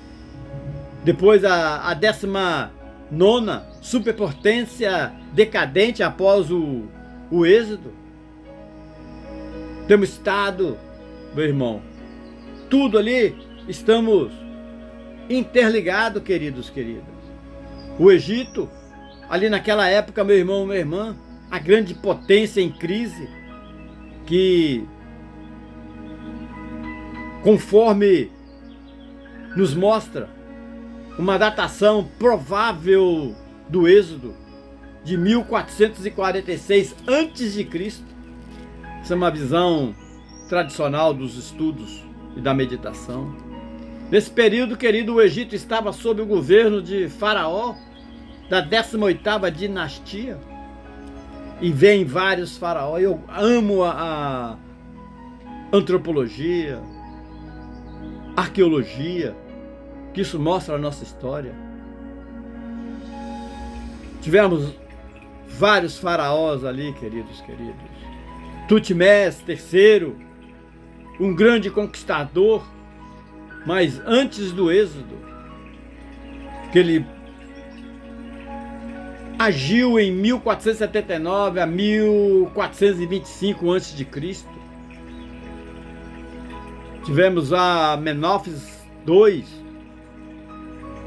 depois a 19ª superpotência decadente após o Êxodo. Temos Estado, meu irmão, tudo ali, estamos interligados, queridos, queridas. O Egito, ali naquela época, meu irmão, minha irmã, a grande potência em crise, que, conforme nos mostra uma datação provável do Êxodo de 1446 a.C., essa é uma visão tradicional dos estudos e da meditação. Nesse período, querido, o Egito estava sob o governo de Faraó, da 18ª dinastia, e vem vários faraós. Eu amo a antropologia, arqueologia, que isso mostra a nossa história. Tivemos vários faraós ali, queridos. Tutmés III, um grande conquistador, mas antes do Êxodo, que ele agiu em 1479 a 1425 a.C. Tivemos a Menófis II,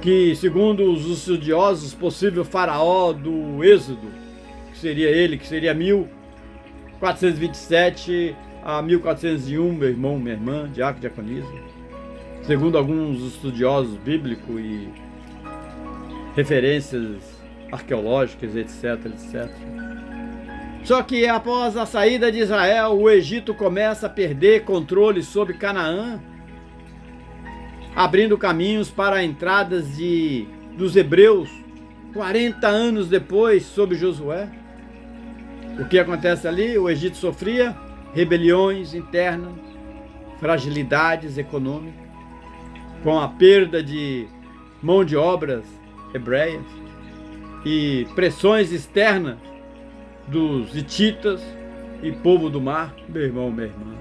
que, segundo os estudiosos, possível faraó do Êxodo, que seria 1427 a 1401, meu irmão, minha irmã, diácono, diaconisa, segundo alguns estudiosos bíblicos e referências arqueológicas, etc. Só que após a saída de Israel, o Egito começa a perder controle sobre Canaã, abrindo caminhos para a entrada dos hebreus 40 anos depois, sob Josué. O que acontece ali? O Egito sofria rebeliões internas, fragilidades econômicas, com a perda de mão de obras hebreias e pressões externas dos hititas e povo do mar, meu irmão, minha irmã.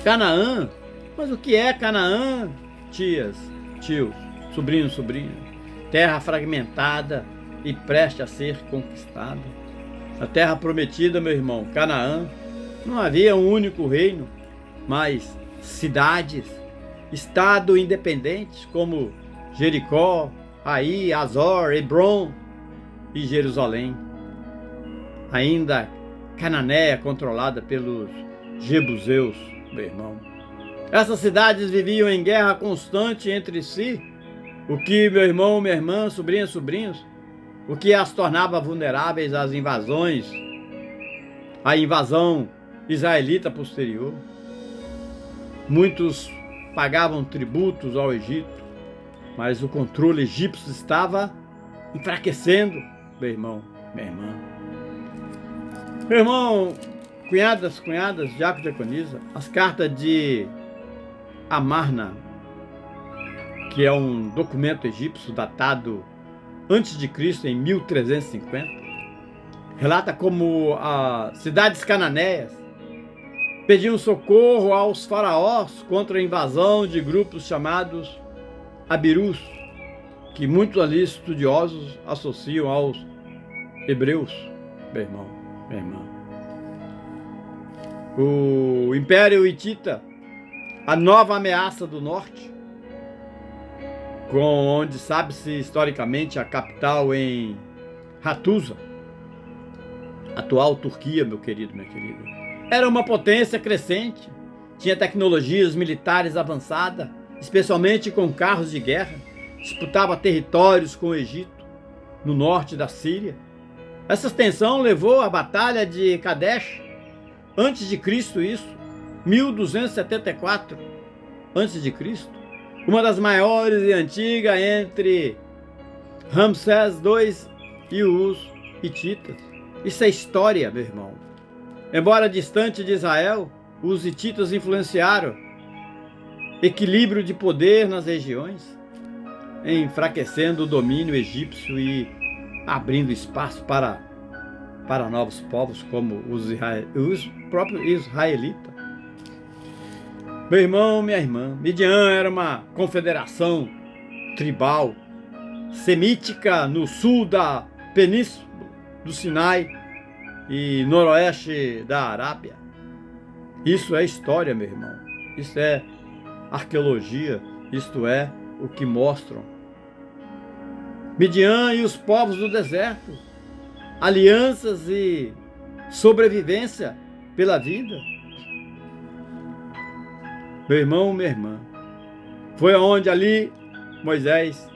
Canaã, mas o que é Canaã? Tias, tios, sobrinhos, sobrinhas, terra fragmentada e prestes a ser conquistada. A terra prometida, meu irmão, Canaã, não havia um único reino, mas cidades, estado independentes como Jericó, Ai, Azor, Hebron e Jerusalém. Ainda Cananéia, controlada pelos jebuseus, meu irmão. Essas cidades viviam em guerra constante entre si, o que, meu irmão, minha irmã, sobrinhas, sobrinhos, o que as tornava vulneráveis às invasões, à invasão israelita posterior. Muitos pagavam tributos ao Egito, mas o controle egípcio estava enfraquecendo, meu irmão, minha irmã. Meu irmão, cunhadas, diácono, diaconisa, as cartas de Amarna, que é um documento egípcio datado antes de Cristo, em 1350, relata como as cidades cananeias pediam socorro aos faraós contra a invasão de grupos chamados Abirus, que muitos ali estudiosos associam aos hebreus, meu irmão, minha irmã. O Império Hitita, a nova ameaça do norte, com onde sabe-se historicamente a capital em Hattusa, atual Turquia, meu querido, minha querida. Era uma potência crescente, tinha tecnologias militares avançadas, especialmente com carros de guerra, disputava territórios com o Egito, no norte da Síria. Essa tensão levou à Batalha de Kadesh, antes de Cristo, 1274 antes de Cristo, uma das maiores e antigas entre Ramsés II e os hititas. Isso é história, meu irmão. Embora distante de Israel, os hititas influenciaram equilíbrio de poder nas regiões, enfraquecendo o domínio egípcio e abrindo espaço para novos povos como os próprios israelitas. Meu irmão, minha irmã, Midian era uma confederação tribal semítica no sul da península do Sinai e noroeste da Arábia. Isso é história, meu irmão. Isso é arqueologia. Isto é o que mostram Midian e os povos do deserto, alianças e sobrevivência pela vida. Meu irmão, minha irmã, foi aonde ali Moisés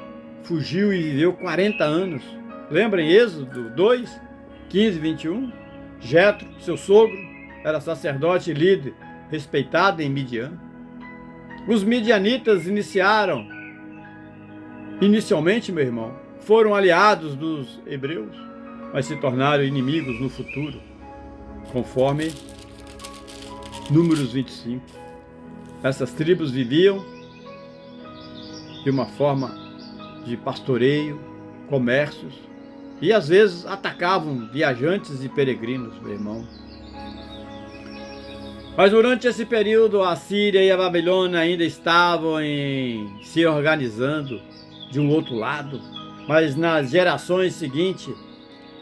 fugiu e viveu 40 anos. Lembra em Êxodo 2, 15 e 21? Jetro, seu sogro, era sacerdote e líder, respeitado em Midian. Os midianitas inicialmente, meu irmão, foram aliados dos hebreus, mas se tornaram inimigos no futuro, conforme Números 25. Essas tribos viviam de uma forma de pastoreio, comércios, e às vezes atacavam viajantes e peregrinos, meu irmão. Mas durante esse período, a Síria e a Babilônia ainda estavam se organizando de um outro lado. Mas nas gerações seguintes,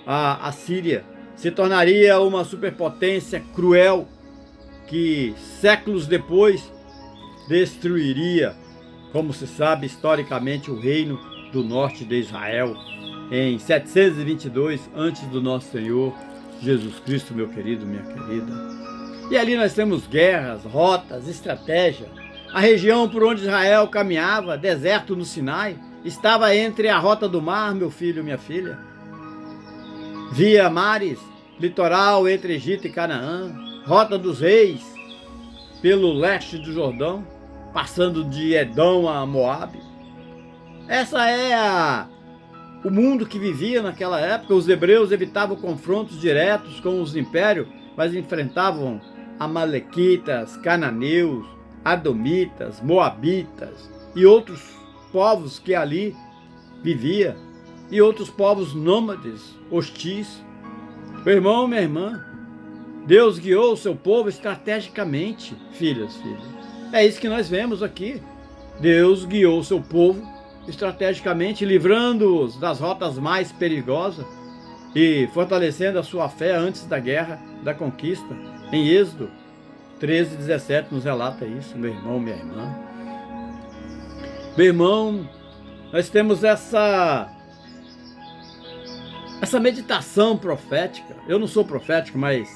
a Síria se tornaria uma superpotência cruel que séculos depois destruiria, como se sabe historicamente, o reino do norte de Israel em 722 antes do nosso Senhor Jesus Cristo, meu querido, minha querida. E ali nós temos guerras, rotas, estratégia. A região por onde Israel caminhava, deserto no Sinai, estava entre a rota do mar, meu filho, minha filha. Via mares, litoral entre Egito e Canaã, rota dos reis, pelo leste do Jordão, passando de Edom a Moabe. Essa é o mundo que vivia naquela época. Os hebreus evitavam confrontos diretos com os impérios, mas enfrentavam amalequitas, cananeus, adomitas, moabitas e outros povos que ali viviam, e outros povos nômades, hostis. Meu irmão, minha irmã, Deus guiou o seu povo estrategicamente, filhos. É isso que nós vemos aqui. Deus guiou o seu povo estrategicamente, livrando-os das rotas mais perigosas e fortalecendo a sua fé antes da guerra, da conquista. Em Êxodo 13, 17 nos relata isso, meu irmão, minha irmã. Meu irmão, nós temos essa meditação profética. Eu não sou profético, mas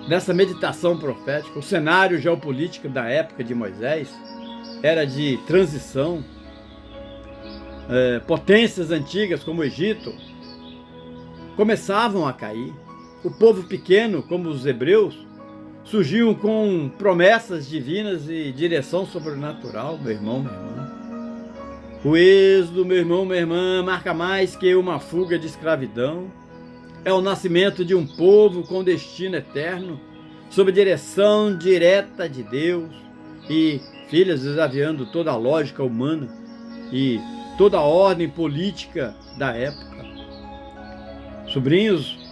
nessa meditação profética, o cenário geopolítico da época de Moisés era de transição. Potências antigas como o Egito começavam a cair. O povo pequeno, como os hebreus, surgiam com promessas divinas e direção sobrenatural, meu irmão, minha irmã. O êxodo, meu irmão, minha irmã, marca mais que uma fuga de escravidão. É o nascimento de um povo com destino eterno, sob direção direta de Deus e, filhas, desafiando toda a lógica humana e toda a ordem política da época. Sobrinhos,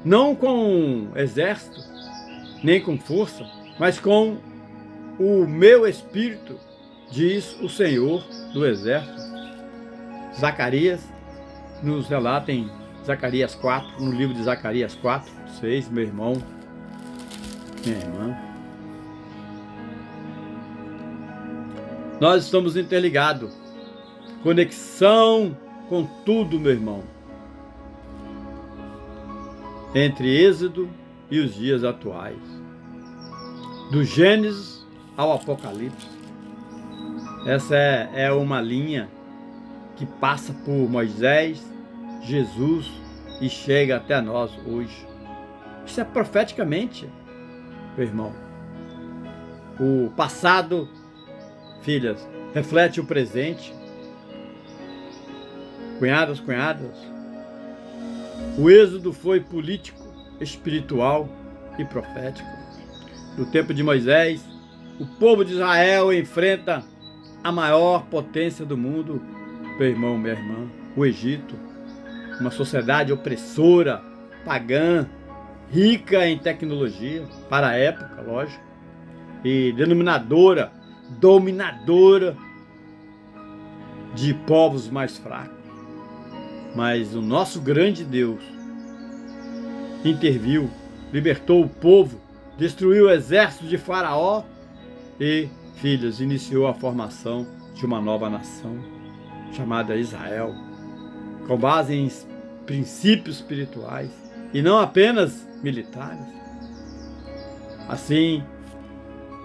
não com exército, nem com força, mas com o meu espírito, diz o Senhor do exército. Zacarias nos relata em Zacarias 4, no livro de Zacarias 4, 6, meu irmão, minha irmã. Nós estamos interligados. Conexão com tudo, meu irmão. Entre Êxodo e os dias atuais. Do Gênesis ao Apocalipse. Essa é uma linha que passa por Moisés, Jesus e chega até nós hoje. Isso é profeticamente, meu irmão. O passado, filhas, reflete o presente. Cunhadas, o êxodo foi político, espiritual e profético. No tempo de Moisés, o povo de Israel enfrenta a maior potência do mundo, meu irmão, minha irmã, o Egito. Uma sociedade opressora, pagã, rica em tecnologia, para a época, lógico, e dominadora de povos mais fracos. Mas o nosso grande Deus interviu, libertou o povo, destruiu o exército de Faraó e, filhos, iniciou a formação de uma nova nação chamada Israel, com base em princípios espirituais e não apenas militares. Assim,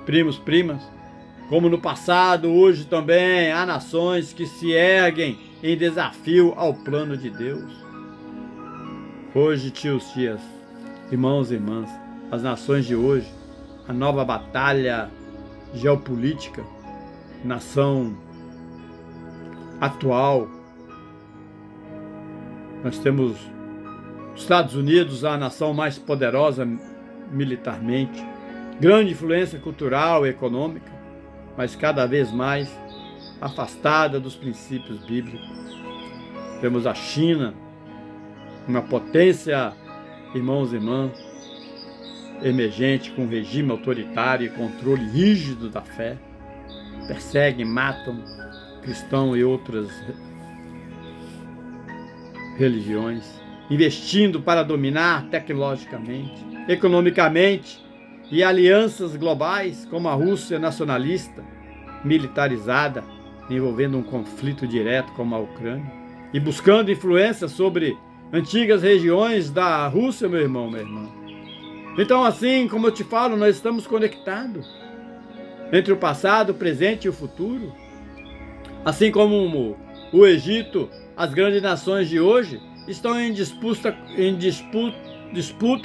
primos, primas, como no passado, hoje também há nações que se erguem em desafio ao plano de Deus. Hoje, tios, tias, irmãos e irmãs, as nações de hoje, a nova batalha geopolítica, nação atual, nós temos Estados Unidos, a nação mais poderosa militarmente, grande influência cultural e econômica, mas cada vez mais afastada dos princípios bíblicos. Temos a China, uma potência, irmãos e irmãs, emergente, com regime autoritário e controle rígido da fé. Perseguem, matam cristãos e outras religiões, investindo para dominar tecnologicamente, economicamente, e alianças globais como a Rússia nacionalista, militarizada, envolvendo um conflito direto como a Ucrânia, e buscando influência sobre antigas regiões da Rússia, meu irmão, minha irmã. Então, assim como eu te falo, nós estamos conectados entre o passado, o presente e o futuro. Assim como o Egito, as grandes nações de hoje estão em disputa,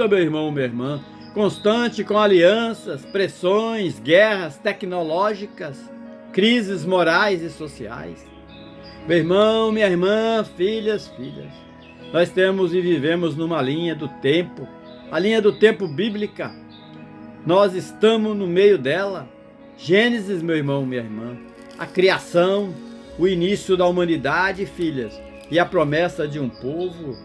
meu irmão, minha irmã, constante, com alianças, pressões, guerras tecnológicas, crises morais e sociais. Meu irmão, minha irmã, filhas, nós temos e vivemos numa linha do tempo, a linha do tempo bíblica. Nós estamos no meio dela. Gênesis, meu irmão, minha irmã, a criação, o início da humanidade, filhas, e a promessa de um povo.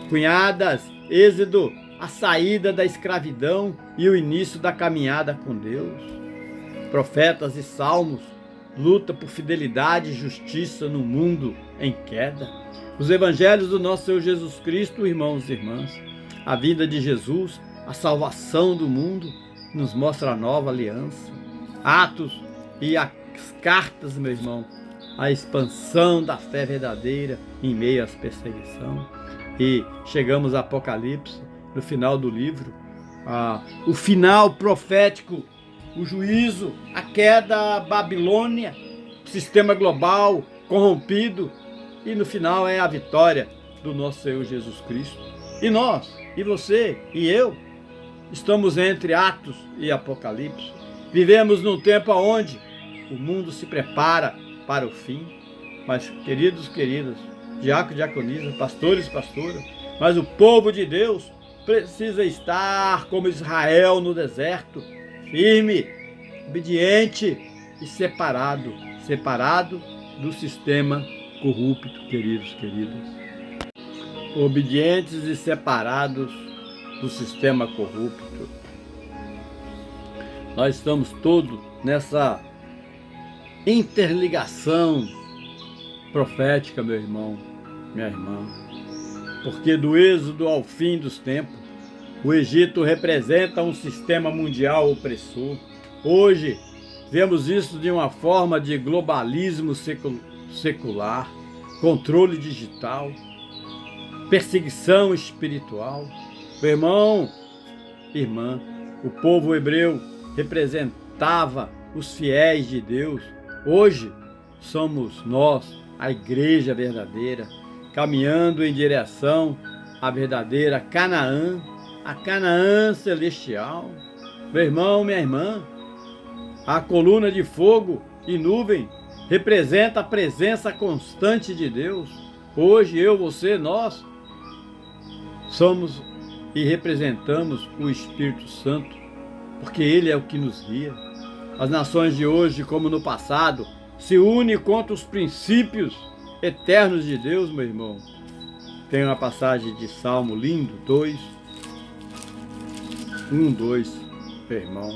Cunhadas, Êxodo, a saída da escravidão e o início da caminhada com Deus. Profetas e salmos, luta por fidelidade e justiça no mundo em queda. Os evangelhos do nosso Senhor Jesus Cristo, irmãos e irmãs, a vida de Jesus, a salvação do mundo, nos mostra a nova aliança. Atos e as cartas, meu irmão, a expansão da fé verdadeira em meio às perseguições. E chegamos a Apocalipse, no final do livro, o final profético, o juízo, a queda da Babilônia, sistema global corrompido, e no final é a vitória do nosso Senhor Jesus Cristo. E nós, e você, e eu, estamos entre Atos e Apocalipse. Vivemos num tempo onde o mundo se prepara para o fim. Mas, queridos, queridas, diácono, diaconisa, pastores, pastoras, mas o povo de Deus precisa estar como Israel no deserto, firme, obediente e separado do sistema corrupto, queridos, queridas. Obedientes e separados do sistema corrupto. Nós estamos todos nessa interligação profética, meu irmão, minha irmã. Porque do êxodo ao fim dos tempos, o Egito representa um sistema mundial opressor. Hoje, vemos isso de uma forma de globalismo secular, controle digital, perseguição espiritual. Meu irmão, irmã, o povo hebreu representava os fiéis de Deus. Hoje, somos nós, a igreja verdadeira, caminhando em direção à verdadeira Canaã, a Canaã celestial. Meu irmão, minha irmã, a coluna de fogo e nuvem representa a presença constante de Deus. Hoje, eu, você, nós somos e representamos o Espírito Santo, porque Ele é o que nos guia. As nações de hoje, como no passado, se unem contra os princípios eternos de Deus, meu irmão. Tem uma passagem de Salmo lindo, 2, meu irmão.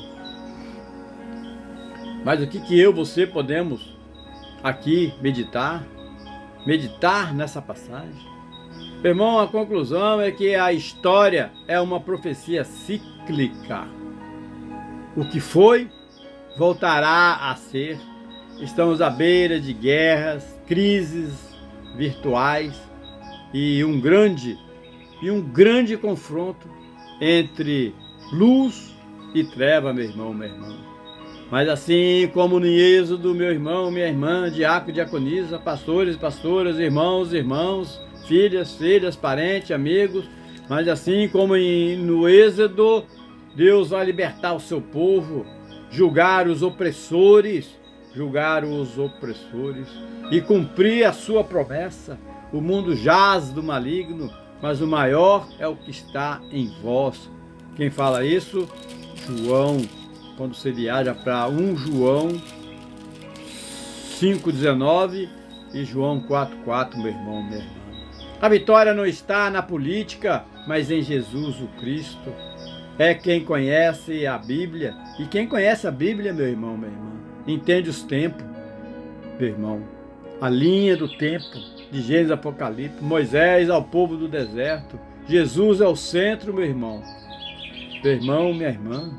Mas o que eu, você podemos aqui meditar nessa passagem? Meu irmão, a conclusão é que a história é uma profecia cíclica. O que foi, voltará a ser. Estamos à beira de guerras, crises virtuais e um grande confronto entre luz e treva, meu irmão, minha irmã. Mas assim como no Êxodo, meu irmão, minha irmã, diácono, diaconisa, pastores, pastoras, irmãos, filhas, parentes, amigos, mas assim como no Êxodo, Deus vai libertar o seu povo, julgar os opressores e cumprir a sua promessa. O mundo jaz do maligno, mas o maior é o que está em vós. Quem fala isso? João, quando você viaja para 1 João 5,19 e João 4,4, meu irmão, minha irmã. A vitória não está na política, mas em Jesus o Cristo. É quem conhece a Bíblia, e quem conhece a Bíblia, meu irmão, minha irmã, entende os tempos, meu irmão, a linha do tempo, de Gênesis a Apocalipse, Moisés ao povo do deserto, Jesus é o centro, meu irmão, minha irmã,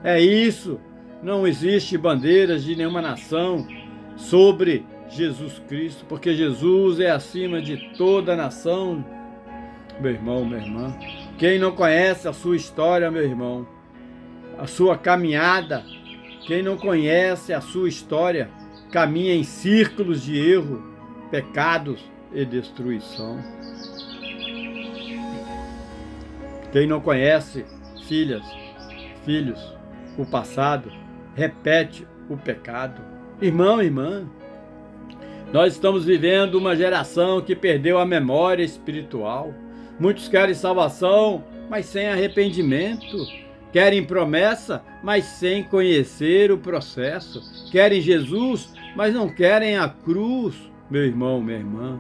é isso, não existe bandeiras de nenhuma nação sobre Jesus Cristo, porque Jesus é acima de toda a nação, meu irmão, minha irmã. Quem não conhece a sua história, meu irmão, a sua caminhada, quem não conhece a sua história, caminha em círculos de erro, pecados e destruição. Quem não conhece, filhos, o passado, repete o pecado. Irmão, irmã, nós estamos vivendo uma geração que perdeu a memória espiritual. Muitos querem salvação, mas sem arrependimento. Querem promessa, mas sem conhecer o processo. Querem Jesus, mas não querem a cruz, meu irmão, minha irmã.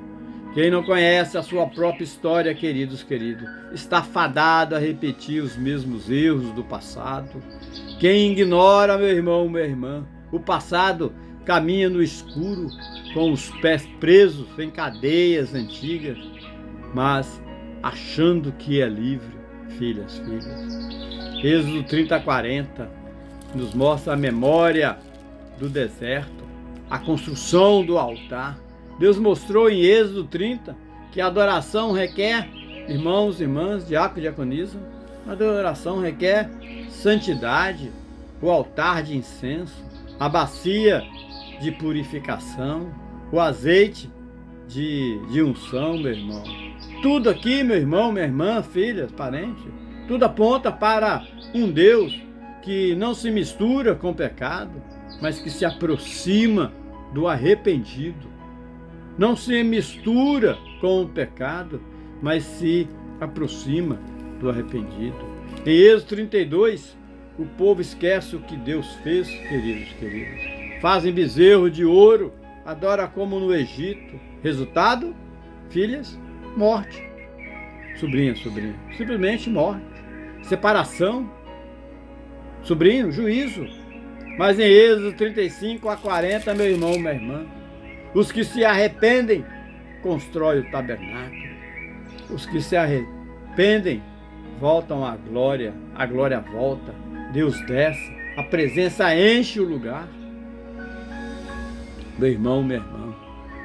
Quem não conhece a sua própria história, queridos, está fadado a repetir os mesmos erros do passado. Quem ignora, meu irmão, minha irmã, o passado caminha no escuro, com os pés presos em cadeias antigas, mas achando que é livre, filhas. Êxodo 30:40 nos mostra a memória do deserto, a construção do altar. Deus mostrou em Êxodo 30 que a adoração requer, irmãos e irmãs, diácono e diaconisa, a adoração requer santidade, o altar de incenso, a bacia de purificação, o azeite de unção, meu irmão. Tudo aqui, meu irmão, minha irmã, filhas, parentes, tudo aponta para um Deus que não se mistura com o pecado, mas que se aproxima do arrependido. Não se mistura com o pecado, mas se aproxima do arrependido. Em Êxodo 32, o povo esquece o que Deus fez, queridos. Fazem bezerro de ouro, adora como no Egito. Resultado, filhas, morte. Sobrinha, simplesmente morte. Separação. Sobrinho, juízo. Mas em Êxodo 35:40, meu irmão, minha irmã, os que se arrependem, constroem o tabernáculo. Os que se arrependem, voltam à glória. A glória volta. Deus desce. A presença enche o lugar. Meu irmão, minha irmã,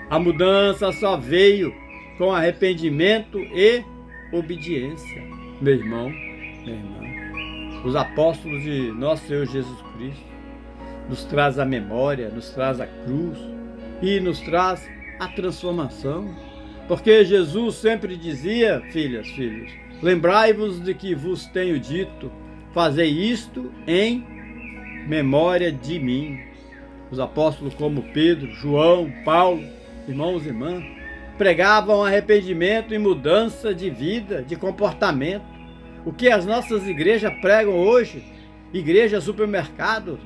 a mudança só veio com arrependimento e obediência. Meu irmão, minha irmã, os apóstolos de nosso Senhor Jesus Cristo nos traz a memória, nos traz a cruz e nos traz a transformação. Porque Jesus sempre dizia, filhos, lembrai-vos de que vos tenho dito, fazei isto em memória de mim. Os apóstolos como Pedro, João, Paulo, irmãos e irmãs, pregavam arrependimento e mudança de vida, de comportamento. O que as nossas igrejas pregam hoje, igrejas, supermercados,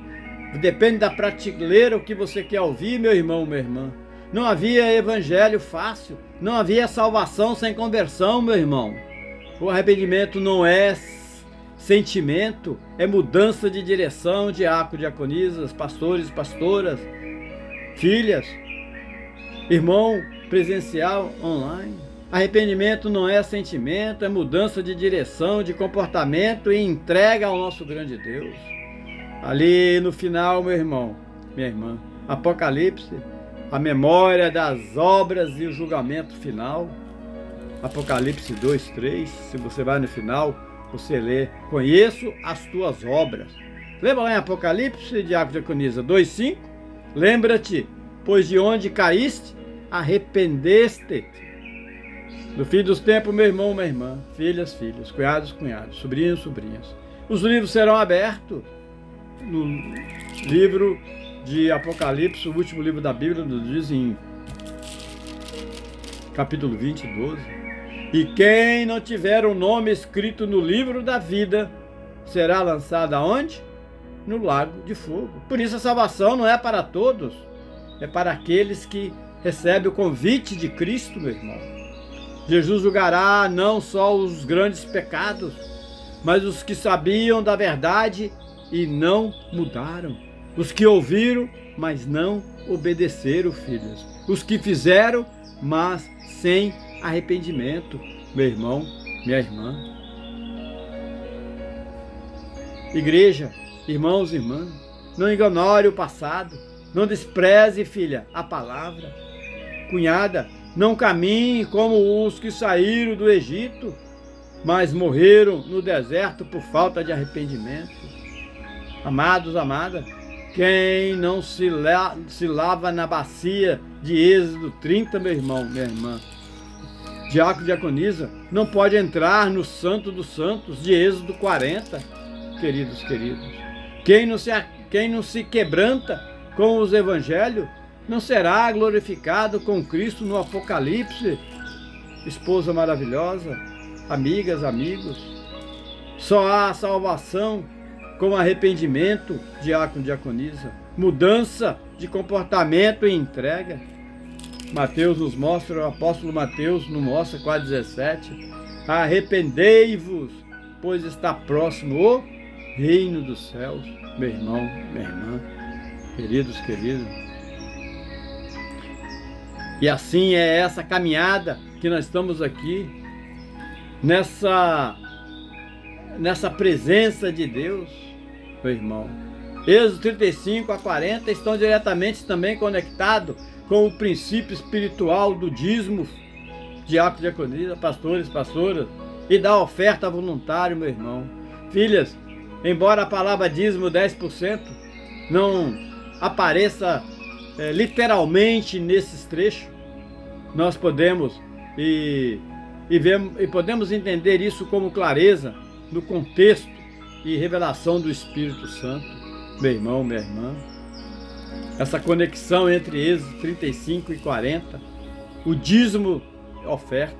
depende da prateleira o que você quer ouvir, meu irmão, minha irmã. Não havia evangelho fácil, não havia salvação sem conversão, meu irmão. O arrependimento não é sentimento, é mudança de direção, diácono, diaconisas, pastores, pastoras, filhas, irmão presencial, online. Arrependimento não é sentimento, é mudança de direção, de comportamento e entrega ao nosso grande Deus. Ali no final, meu irmão, minha irmã, Apocalipse, a memória das obras e o julgamento final. Apocalipse 2:3, se você vai no final, você lê, conheço as tuas obras. Lembra lá em Apocalipse, Diaconisa 2,5? Lembra-te, pois de onde caíste, arrependeste. No fim dos tempos, meu irmão, minha irmã, filhas, filhos, cunhados, cunhados, sobrinhos, sobrinhas. Os livros serão abertos no livro de Apocalipse, o último livro da Bíblia, nos diz em capítulo 20, 12. E quem não tiver o nome escrito no livro da vida, será lançado aonde? No lago de fogo. Por isso a salvação não é para todos, é para aqueles que recebem o convite de Cristo, meu irmão. Jesus julgará não só os grandes pecados, mas os que sabiam da verdade e não mudaram. Os que ouviram, mas não obedeceram, filhos. Os que fizeram, mas sem arrependimento, meu irmão, minha irmã. Igreja, irmãos e irmãs, não ignore o passado, não despreze, filha, a palavra. Cunhada, não caminhe como os que saíram do Egito, mas morreram no deserto por falta de arrependimento. Amados, amadas, quem não se lava na bacia de Êxodo 30, meu irmão, minha irmã, diácono, diaconisa, não pode entrar no Santo dos Santos de Êxodo 40, queridos. Quem não se quebranta com os evangelhos, não será glorificado com Cristo no Apocalipse. Esposa maravilhosa, amigas, amigos, só há salvação com arrependimento, diácono, diaconisa, mudança de comportamento e entrega. Mateus nos mostra, o apóstolo Mateus nos mostra, 4,17, arrependei-vos, pois está próximo o reino dos céus. Meu irmão, minha irmã, queridos. E assim é essa caminhada que nós estamos aqui, nessa presença de Deus, meu irmão. Êxodo 35 a 40 estão diretamente também conectados com o princípio espiritual do dízimo, diácono, diaconisa, pastores, pastoras, e da oferta voluntária, meu irmão. Filhas, embora a palavra dízimo 10% não apareça literalmente nesses trechos, nós podemos podemos entender isso como clareza no contexto e revelação do Espírito Santo, meu irmão, minha irmã. Essa conexão entre Êxodo 35 e 40, o dízimo e oferta.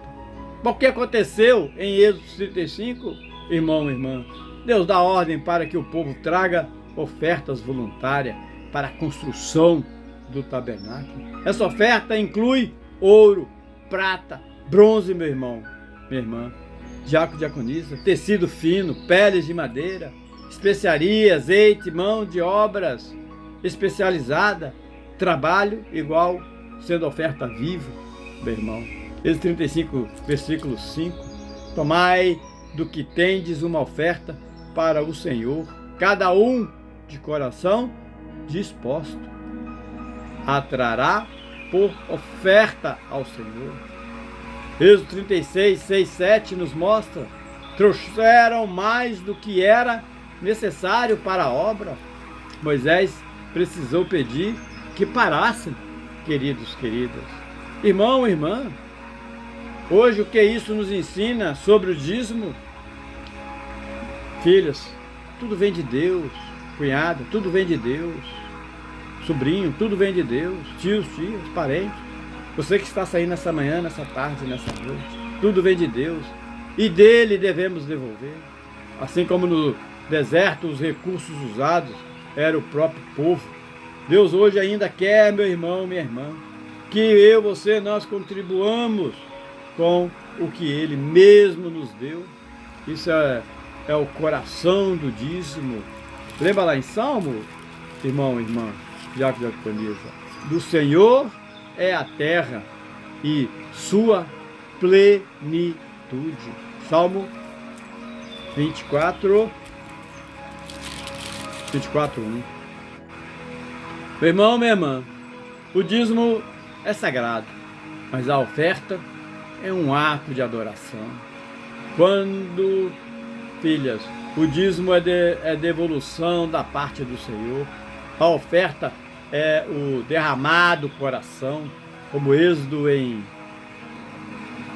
O que aconteceu em Êxodo 35, irmão, irmã? Deus dá ordem para que o povo traga ofertas voluntárias para a construção do tabernáculo. Essa oferta inclui ouro, prata, bronze, meu irmão, minha irmã, diácono, diaconisa, tecido fino, peles de madeira, especiaria, azeite, mão de obras especializada, trabalho igual sendo oferta viva, meu irmão. Êxodo 35, versículo 5, tomai do que tendes uma oferta para o Senhor, cada um de coração disposto, atrará por oferta ao Senhor. Êxodo 36, 6, 7 nos mostra, trouxeram mais do que era necessário para a obra. Moisés precisou pedir que parassem, queridos, queridas. Irmão, irmã, hoje o que isso nos ensina sobre o dízimo? Filhas, tudo vem de Deus. Cunhada, tudo vem de Deus. Sobrinho, tudo vem de Deus. Tios, tias, parentes. Você que está saindo nessa manhã, nessa tarde, nessa noite, tudo vem de Deus. E dele devemos devolver. Assim como no deserto os recursos usados era o próprio povo. Deus hoje ainda quer, meu irmão, minha irmã, que eu, você, nós contribuamos com o que Ele mesmo nos deu. Isso é o coração do dízimo. Lembra lá em Salmo, irmão, irmã, diácono, diaconisa, do Senhor é a terra e sua plenitude. Salmo 24, 1. Meu irmão, minha irmã, o dízimo é sagrado, mas a oferta é um ato de adoração. Quando filhas, o dízimo é devolução da parte do Senhor. A oferta é o derramado coração, como Êxodo em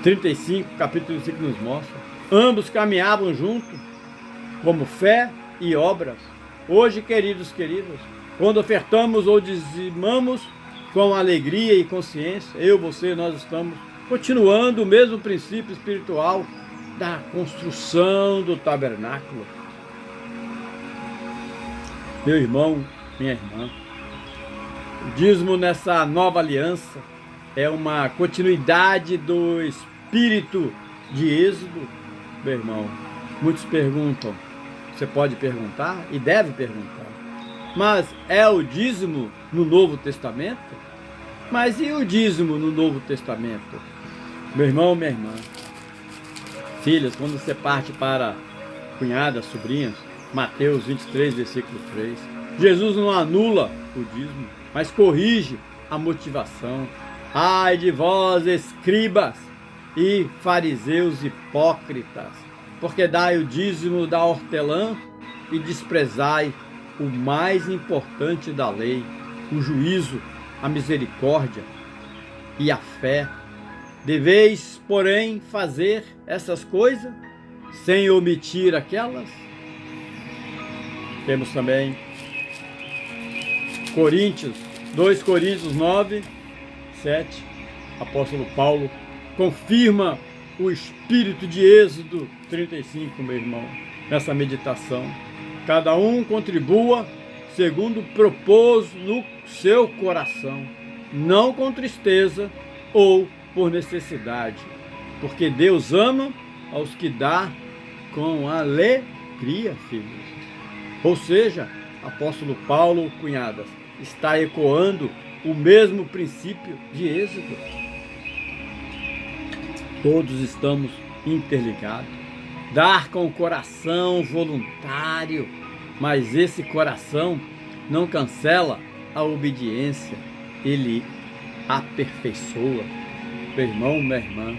35, capítulo 5 nos mostra. Ambos caminhavam juntos, como fé e obras. Hoje, queridos, quando ofertamos ou dizimamos com alegria e consciência, eu, você, nós estamos continuando o mesmo princípio espiritual da construção do tabernáculo. Meu irmão, minha irmã, o dízimo nessa nova aliança é uma continuidade do espírito de Êxodo. Meu irmão, muitos perguntam, você pode perguntar e deve perguntar, mas é o dízimo no Novo Testamento? Mas e o dízimo no Novo Testamento? Meu irmão, minha irmã, filhas, quando você parte para cunhadas, sobrinhas, Mateus 23, versículo 3, Jesus não anula o dízimo, mas corrige a motivação. Ai de vós, escribas e fariseus hipócritas, porque dai o dízimo da hortelã e desprezai o mais importante da lei, o juízo, a misericórdia e a fé. Deveis, porém, fazer essas coisas sem omitir aquelas. Temos também 2 Coríntios 9, 7. Apóstolo Paulo confirma o espírito de Êxodo 35, meu irmão, nessa meditação. Cada um contribua segundo propôs no seu coração, não com tristeza ou por necessidade, porque Deus ama aos que dá com alegria, filhos. Ou seja, apóstolo Paulo, cunhadas, está ecoando o mesmo princípio de Êxodo. Todos estamos interligados. Dar com o coração voluntário, mas esse coração não cancela a obediência, ele aperfeiçoa. Meu irmão, minha irmã,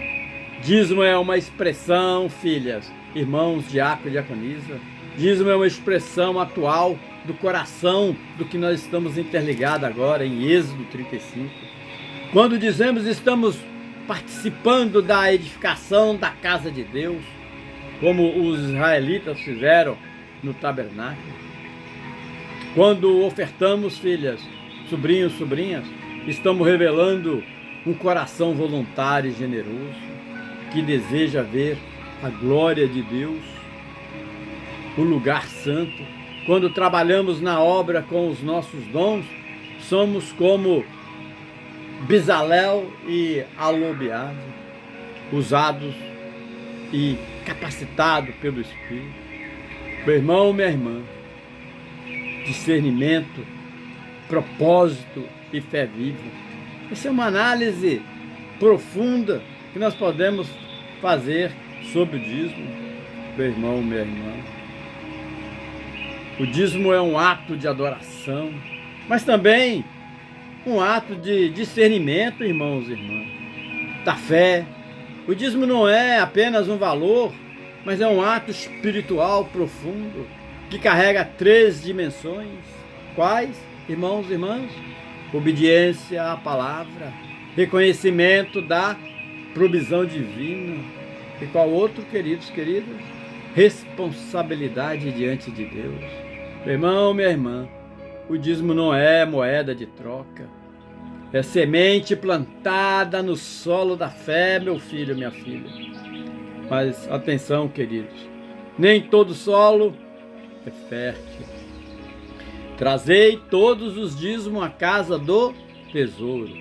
dízimo é uma expressão, filhas, irmãos, diácono e diaconisa, dízimo é uma expressão atual do coração do que nós estamos interligados agora em Êxodo 35. Quando dizemos estamos participando da edificação da casa de Deus, como os israelitas fizeram no tabernáculo. Quando ofertamos, filhas, sobrinhos, sobrinhas, estamos revelando um coração voluntário e generoso que deseja ver a glória de Deus, o lugar santo. Quando trabalhamos na obra com os nossos dons, somos como Bezalel e Aholiab, usados e capacitados pelo Espírito. Meu irmão, minha irmã, discernimento, propósito e fé viva. Essa é uma análise profunda que nós podemos fazer sobre o dízimo. Meu irmão, minha irmã, o dízimo é um ato de adoração, mas também um ato de discernimento, irmãos e irmãs, da fé. O dízimo não é apenas um valor, mas é um ato espiritual profundo, que carrega 3 dimensões. Quais, irmãos e irmãs? Obediência à palavra, reconhecimento da provisão divina. E qual outro, queridos, queridas? Responsabilidade diante de Deus. Meu irmão, minha irmã, o dízimo não é moeda de troca. É semente plantada no solo da fé, meu filho, minha filha. Mas atenção, queridos, nem todo solo é fértil. Trazei todos os dízimos à casa do tesouro.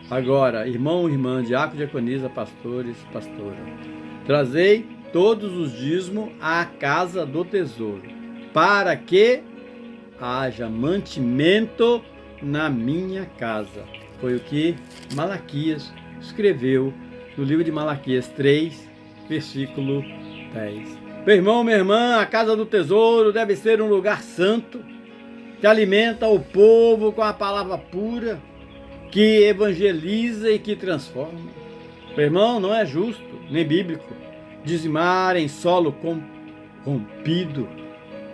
Agora, irmão, irmã, diácono, diaconisa, pastores, pastora, trazei todos os dízimos à casa do tesouro, para que haja mantimento na minha casa. Foi o que Malaquias escreveu no livro de Malaquias 3, versículo 10. Meu irmão, minha irmã, a casa do tesouro deve ser um lugar santo, que alimenta o povo com a palavra pura, que evangeliza e que transforma. Meu irmão, não é justo, nem bíblico, dizimar em solo corrompido,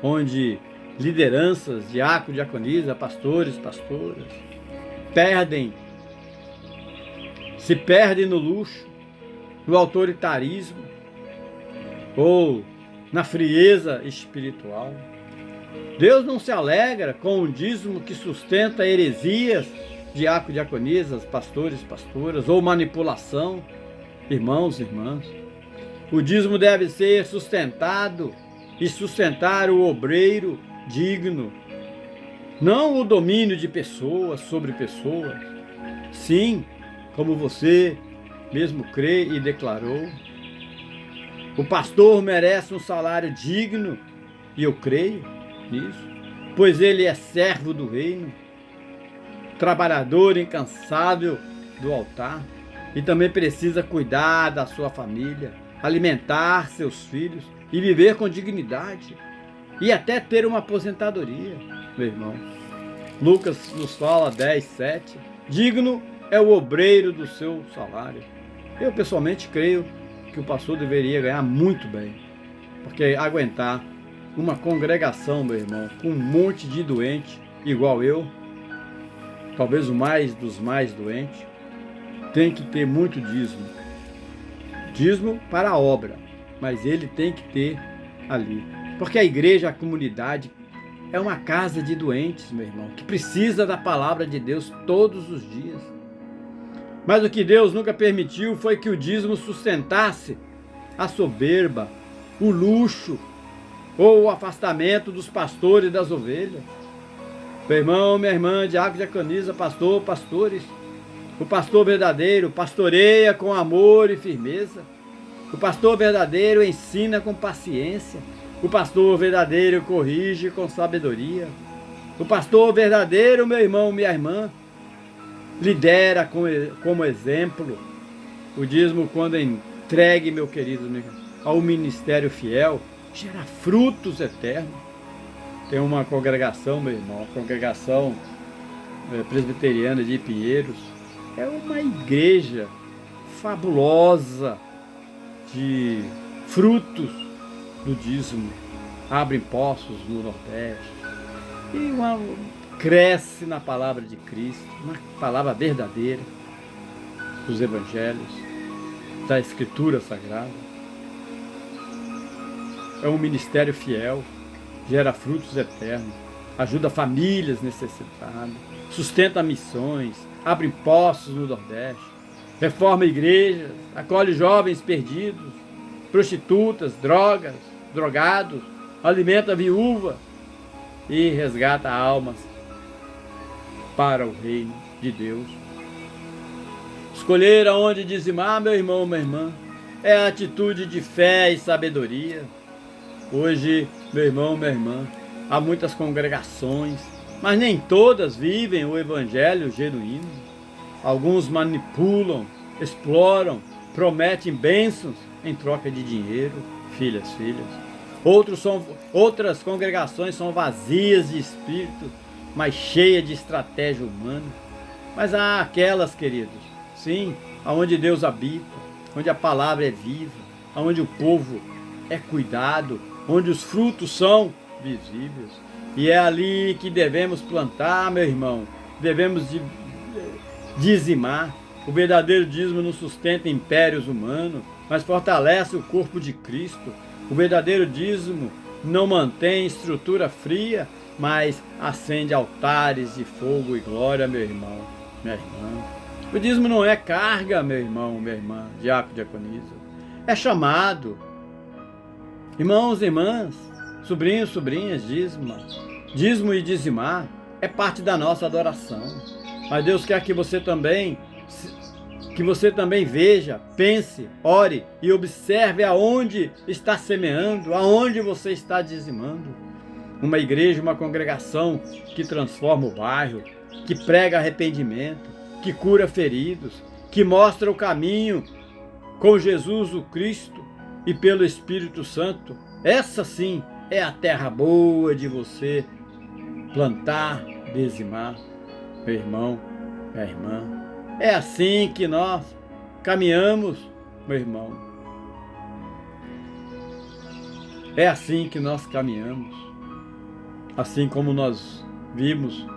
onde lideranças, diácono, diaconisa, pastores, pastoras, se perdem no luxo, no autoritarismo ou na frieza espiritual. Deus não se alegra com um dízimo que sustenta heresias, diácono, diaconisas, pastores, pastoras, ou manipulação, irmãos e irmãs. O dízimo deve ser sustentado e sustentar o obreiro digno, não o domínio de pessoas sobre pessoas. Sim, como você mesmo crê e declarou, o pastor merece um salário digno, e eu creio nisso, pois ele é servo do reino, trabalhador incansável do altar, e também precisa cuidar da sua família, alimentar seus filhos e viver com dignidade, e até ter uma aposentadoria, meu irmão. Lucas nos fala 10:7, digno é o obreiro do seu salário. Eu pessoalmente creio que o pastor deveria ganhar muito bem, porque aguentar uma congregação, meu irmão, com um monte de doente igual eu, talvez o mais dos mais doentes, tem que ter muito dízimo. Dízimo para a obra, mas ele tem que ter ali. Porque a igreja, a comunidade, é uma casa de doentes, meu irmão, que precisa da palavra de Deus todos os dias. Mas o que Deus nunca permitiu foi que o dízimo sustentasse a soberba, o luxo ou o afastamento dos pastores e das ovelhas. Meu irmão, minha irmã, diácono, diaconisa, pastor, pastores, o pastor verdadeiro pastoreia com amor e firmeza. O pastor verdadeiro ensina com paciência. O pastor verdadeiro corrige com sabedoria. O pastor verdadeiro, meu irmão, minha irmã, lidera como exemplo. O dízimo, quando entregue, meu querido, ao ministério fiel, gera frutos eternos. Tem uma congregação, meu irmão, a congregação presbiteriana de Pinheiros, é uma igreja fabulosa de frutos do dízimo. Abre impostos no Nordeste e cresce na palavra de Cristo, na palavra verdadeira dos evangelhos, da Escritura Sagrada. É um ministério fiel, gera frutos eternos, ajuda famílias necessitadas, sustenta missões, abre impostos no Nordeste, reforma igrejas, acolhe jovens perdidos, prostitutas, drogados, alimenta viúva e resgata almas para o reino de Deus. Escolher aonde dizimar, meu irmão, minha irmã, é a atitude de fé e sabedoria. Hoje, meu irmão, minha irmã, há muitas congregações, mas nem todas vivem o evangelho genuíno. Alguns manipulam, exploram, prometem bênçãos em troca de dinheiro, filhas. Outras congregações são vazias de espírito, mas cheias de estratégia humana. Mas há aquelas, queridos, sim, aonde Deus habita, onde a palavra é viva, aonde o povo é cuidado, onde os frutos são visíveis. E é ali que devemos plantar, meu irmão, devemos dizimar. O verdadeiro dízimo não sustenta impérios humanos, mas fortalece o corpo de Cristo. O verdadeiro dízimo não mantém estrutura fria, mas acende altares de fogo e glória, meu irmão, minha irmã. O dízimo não é carga, meu irmão, minha irmã, diácono, diaconisa. É chamado. Irmãos e irmãs, sobrinhos, sobrinhas, dízimo e dizimar é parte da nossa adoração. Mas Deus quer que você também veja, pense, ore e observe aonde está semeando, aonde você está dizimando. Uma igreja, uma congregação que transforma o bairro, que prega arrependimento, que cura feridos, que mostra o caminho com Jesus o Cristo e pelo Espírito Santo. Essa sim é a terra boa de você plantar, dizimar, meu irmão, minha irmã. É assim que nós caminhamos, meu irmão. É assim que nós caminhamos, assim como nós vimos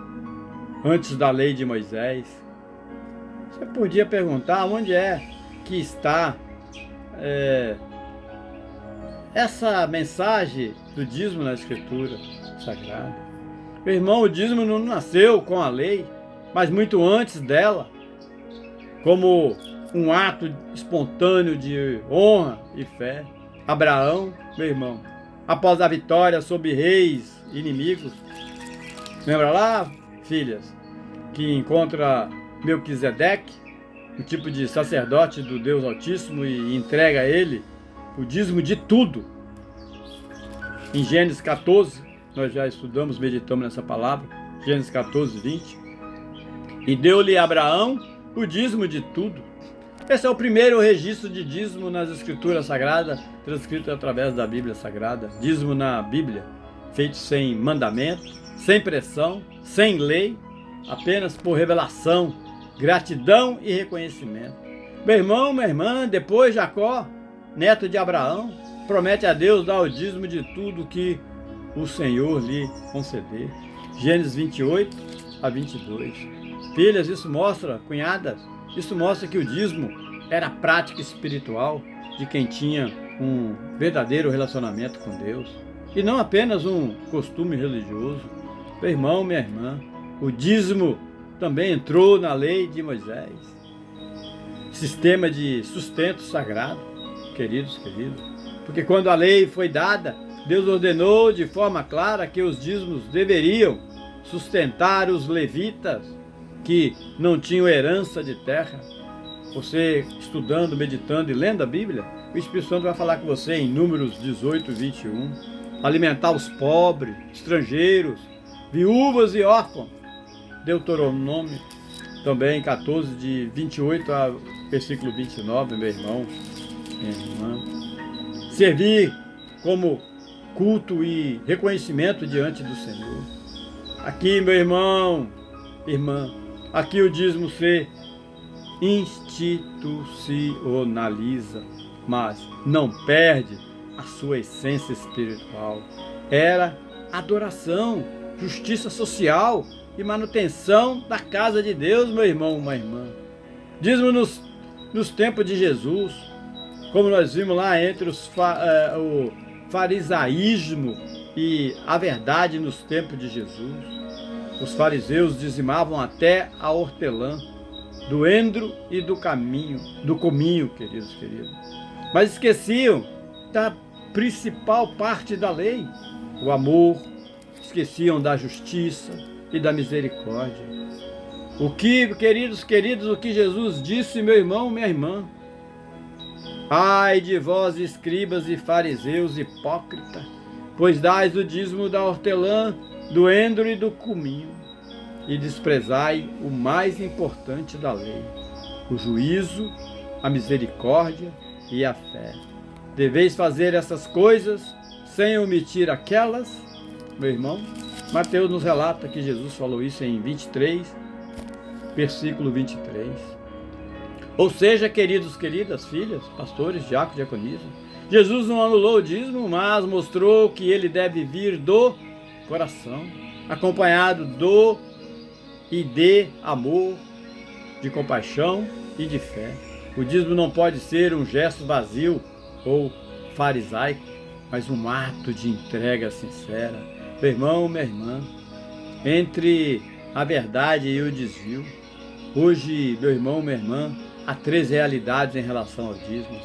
antes da lei de Moisés. Você podia perguntar onde é que está essa mensagem do dízimo na Escritura Sagrada. Meu irmão, o dízimo não nasceu com a lei, mas muito antes dela, como um ato espontâneo de honra e fé. Abraão, meu irmão, após a vitória sobre reis inimigos, lembra lá, filhas, que encontra Melquisedeque, um tipo de sacerdote do Deus Altíssimo, e entrega a ele o dízimo de tudo. Em Gênesis 14, nós já estudamos, meditamos nessa palavra, Gênesis 14, 20. E deu-lhe Abraão o dízimo de tudo. Esse é o primeiro registro de dízimo nas Escrituras Sagradas, transcrito através da Bíblia Sagrada. Dízimo na Bíblia, feito sem mandamento, sem pressão, sem lei, apenas por revelação, gratidão e reconhecimento. Meu irmão, minha irmã, depois Jacó, neto de Abraão, promete a Deus dar o dízimo de tudo que o Senhor lhe conceder. Gênesis 28 a 22. Filhas, isso mostra, cunhadas, isso mostra que o dízimo era a prática espiritual de quem tinha um verdadeiro relacionamento com Deus e não apenas um costume religioso. Meu irmão, minha irmã, o dízimo também entrou na lei de Moisés. Sistema de sustento sagrado, queridos, porque quando a lei foi dada, Deus ordenou de forma clara que os dízimos deveriam sustentar os levitas que não tinham herança de terra. Você estudando, meditando e lendo a Bíblia, o Espírito Santo vai falar com você em Números 18, 21. Alimentar os pobres, estrangeiros, viúvas e órfãos. Deuteronômio também 14, de 28 a versículo 29, meu irmão, minha irmã. Servir como culto e reconhecimento diante do Senhor. Aqui, meu irmão, irmã, aqui o dízimo se institucionaliza, mas não perde a sua essência espiritual. Era adoração, justiça social e manutenção da casa de Deus, meu irmão, uma irmã. Dízimo nos tempos de Jesus, como nós vimos lá entre o farisaísmo e a verdade nos tempos de Jesus. Os fariseus dizimavam até a hortelã, do endro e do cominho, queridos. Mas esqueciam da principal parte da lei, o amor, esqueciam da justiça e da misericórdia. O que, queridos, o que Jesus disse, meu irmão, minha irmã? Ai de vós, escribas e fariseus hipócritas, pois dais o dízimo da hortelã, do endro e do cominho, e desprezai o mais importante da lei, o juízo, a misericórdia e a fé. Deveis fazer essas coisas sem omitir aquelas, meu irmão. Mateus nos relata que Jesus falou isso em 23, versículo 23. Ou seja, queridos, queridas, filhas, pastores, diáconos, diaconisas, Jesus não anulou o dízimo, mas mostrou que ele deve vir do coração, acompanhado do e de amor, de compaixão e de fé. O dízimo não pode ser um gesto vazio ou farisaico, mas um ato de entrega sincera. Meu irmão, minha irmã, entre a verdade e o desvio, hoje, meu irmão, minha irmã, há 3 realidades em relação ao dízimo.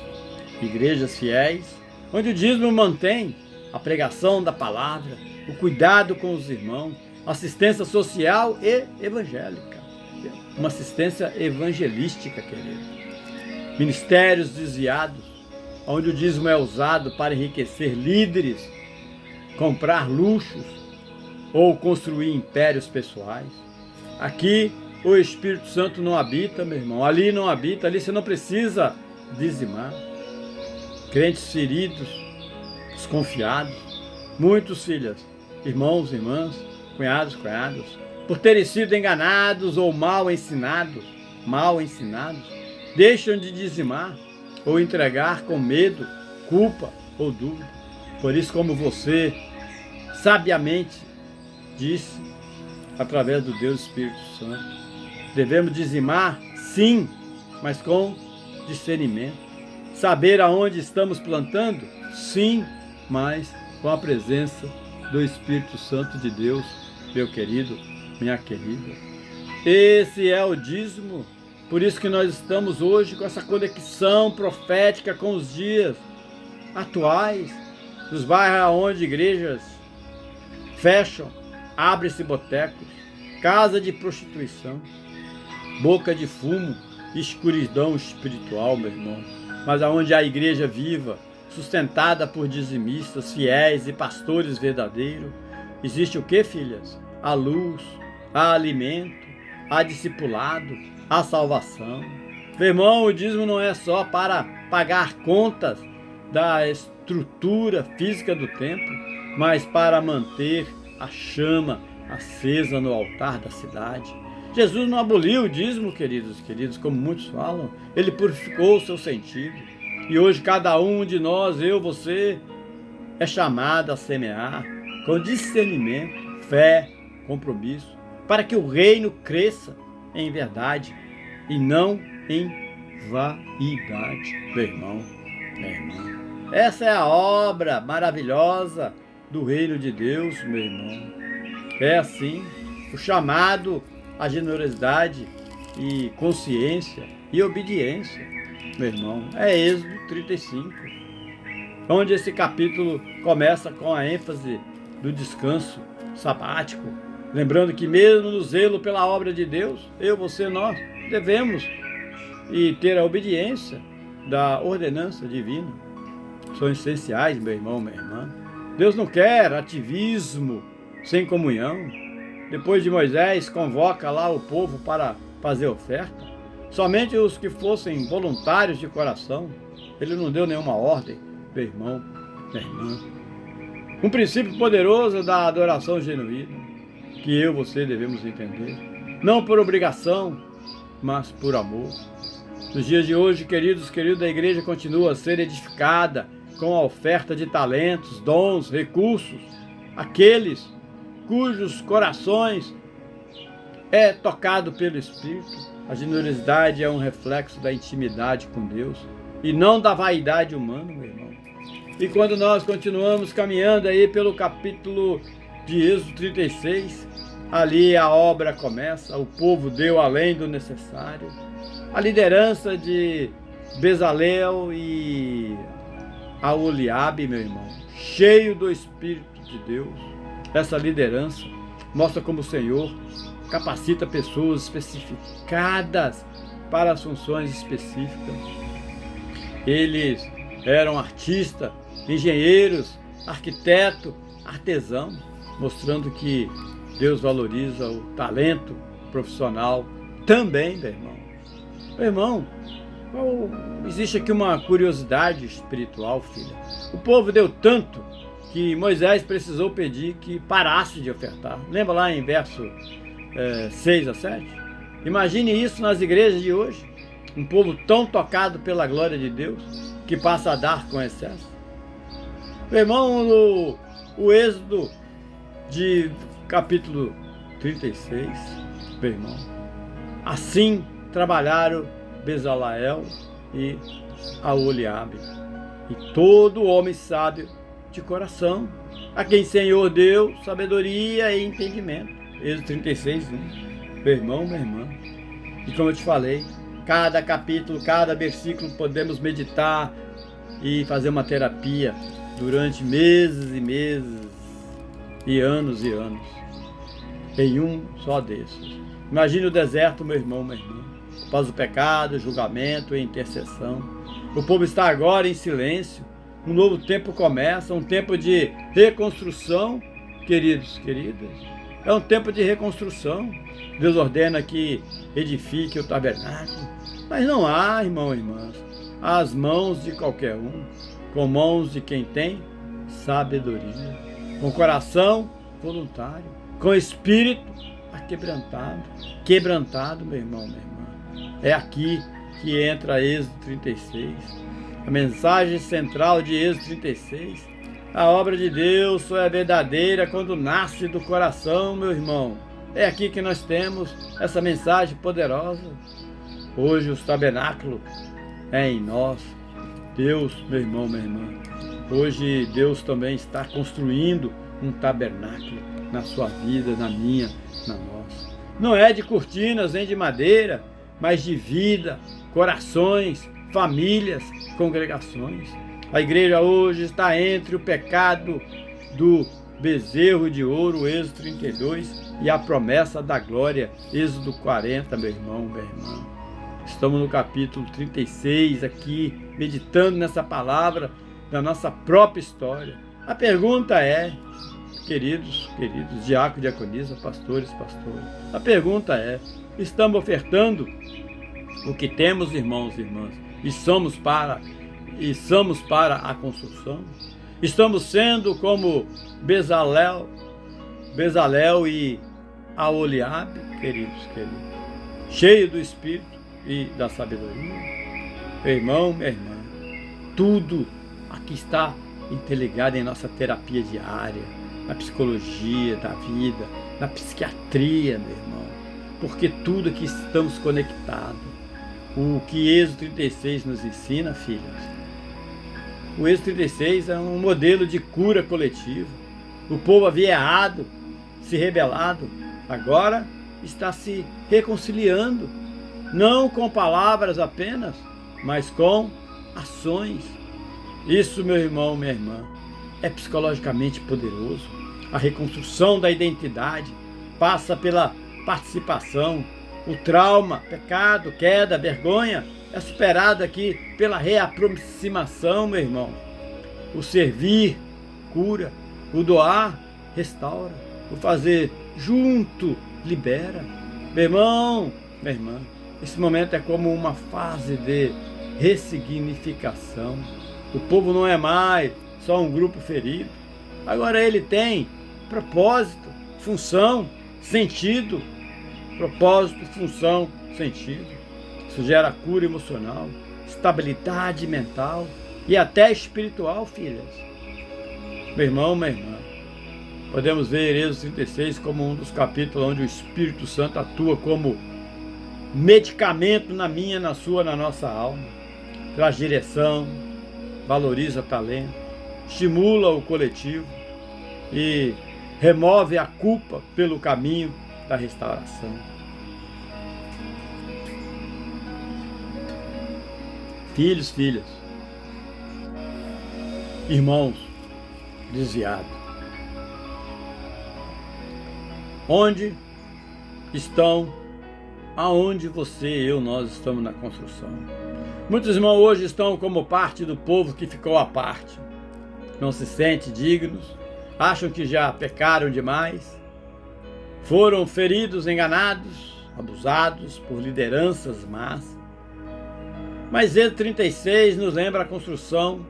Igrejas fiéis, onde o dízimo mantém a pregação da palavra, o cuidado com os irmãos, assistência social e evangélica, uma assistência evangelística, querido. Ministérios desviados, onde o dízimo é usado para enriquecer líderes, comprar luxos ou construir impérios pessoais. Aqui o Espírito Santo não habita, meu irmão. Ali não habita, ali você não precisa dizimar. Crentes feridos, desconfiados, muitos filhas, irmãos, irmãs, cunhados, cunhadas, por terem sido enganados ou mal ensinados, deixam de dizimar ou entregar com medo, culpa ou dúvida. Por isso, como você sabiamente disse, através do Deus Espírito Santo, devemos dizimar, sim, mas com discernimento. Saber aonde estamos plantando, sim, mas com a presença do Espírito Santo de Deus, meu querido, minha querida. Esse é o dízimo. Por isso que nós estamos hoje com essa conexão profética com os dias atuais, nos bairros onde igrejas fecham, abrem-se botecos, casa de prostituição, boca de fumo, escuridão espiritual, meu irmão. Mas aonde a igreja viva, sustentada por dizimistas, fiéis e pastores verdadeiros, existe o que, filhas? A luz, a alimento, a discipulado, a salvação. Meu irmão, o dízimo não é só para pagar contas da estrutura física do templo, mas para manter a chama acesa no altar da cidade. Jesus não aboliu o dízimo, queridos, como muitos falam. Ele purificou o seu sentido. E hoje cada um de nós, eu, você, é chamado a semear com discernimento, fé, compromisso, para que o reino cresça em verdade e não em vaidade. Meu irmão, minha irmã, essa é a obra maravilhosa do reino de Deus, meu irmão. É assim, o chamado à generosidade e consciência e obediência, meu irmão. É Êxodo 35, onde esse capítulo começa com a ênfase do descanso sabático, lembrando que mesmo no zelo pela obra de Deus, eu, você, nós devemos e ter a obediência da ordenança divina. São essenciais, meu irmão, minha irmã. Deus não quer ativismo sem comunhão. Depois de Moisés, convoca lá o povo para fazer oferta. Somente os que fossem voluntários de coração. Ele não deu nenhuma ordem, meu irmão, minha irmã. Um princípio poderoso da adoração genuína, que eu e você devemos entender. Não por obrigação, mas por amor. Nos dias de hoje, queridos, a igreja continua a ser edificada com a oferta de talentos, dons, recursos, aqueles cujos corações é tocado pelo Espírito. A generosidade é um reflexo da intimidade com Deus e não da vaidade humana, meu irmão. E quando nós continuamos caminhando aí pelo capítulo de Êxodo 36, ali a obra começa, o povo deu além do necessário. A liderança de Bezalel e Aholiabe, meu irmão, cheio do Espírito de Deus. Essa liderança mostra como o Senhor capacita pessoas especificadas para as funções específicas. Eles eram artistas, engenheiros, arquiteto, artesão, mostrando que Deus valoriza o talento profissional também, meu irmão. Meu irmão, existe aqui uma curiosidade espiritual, filha. O povo deu tanto que Moisés precisou pedir que parasse de ofertar. Lembra lá em verso 6 a 7? Imagine isso nas igrejas de hoje. Um povo tão tocado pela glória de Deus que passa a dar com excesso. Meu irmão, o Êxodo de capítulo 36, meu irmão, assim trabalharam Bezalel e Aholiabe, e todo homem sábio de coração, a quem o Senhor deu sabedoria e entendimento. Êxodo 36, meu irmão, minha irmã. E como eu te falei, cada capítulo, cada versículo podemos meditar e fazer uma terapia durante meses e meses e anos em um só desses. Imagine o deserto, meu irmão, minha irmã. Após o pecado, julgamento e intercessão, o povo está agora em silêncio. Um novo tempo começa, um tempo de reconstrução, queridos, queridas. É um tempo de reconstrução. Deus ordena que edifique o tabernáculo, mas não há, irmão e irmãs, as mãos de qualquer um, com mãos de quem tem sabedoria, com coração voluntário, com espírito quebrantado, meu irmão, minha irmã. É aqui que entra Êxodo 36. A mensagem central de Êxodo 36 A obra de Deus só é verdadeira quando nasce do coração, meu irmão. É aqui que nós temos essa mensagem poderosa. Hoje o tabernáculo é em nós. Deus, meu irmão, minha irmã, hoje Deus também está construindo um tabernáculo na sua vida, na minha, na nossa. Não é de cortinas nem de madeira, mas de vida, corações, famílias, congregações. A igreja hoje está entre o pecado do bezerro de ouro, Êxodo 32, e a promessa da glória, Êxodo 40, meu irmão, minha irmã. Estamos no capítulo 36 aqui, meditando nessa palavra da nossa própria história. A pergunta é, queridos, diácono, diaconisa, pastores, a pergunta é, estamos ofertando o que temos, irmãos e irmãs, e somos para a construção? Estamos sendo como Bezalel e Aholiabe, queridos, cheio do Espírito e da sabedoria? Meu irmão, minha irmã, tudo aqui está interligado em nossa terapia diária, na psicologia da vida, na psiquiatria, meu irmão, porque tudo aqui estamos conectados. O que Êxodo 36 nos ensina, filhos, o Êxodo 36 é um modelo de cura coletiva. O povo havia errado, se rebelado, agora está se reconciliando, não com palavras apenas, mas com ações. Isso, meu irmão, minha irmã, é psicologicamente poderoso. A reconstrução da identidade passa pela participação. O trauma, pecado, queda, vergonha é superado aqui pela reaproximação, meu irmão. O servir cura, o doar restaura, o fazer junto libera. Meu irmão, minha irmã, esse momento é como uma fase de ressignificação. O povo não é mais só um grupo ferido. Agora ele tem propósito, função, sentido. Propósito, função, sentido. Isso gera cura emocional, estabilidade mental e até espiritual, filhas. Meu irmão, minha irmã, podemos ver Êxodo 36 como um dos capítulos onde o Espírito Santo atua como medicamento na minha, na sua, na nossa alma. Traz direção, valoriza talento, estimula o coletivo e remove a culpa pelo caminho da restauração. Filhos, filhas, irmãos desviados, onde estão, aonde você e eu, nós estamos na construção? Muitos irmãos hoje estão como parte do povo que ficou à parte, não se sentem dignos, acham que já pecaram demais, foram feridos, enganados, abusados por lideranças más. Mas Êxodo 36 nos lembra a construção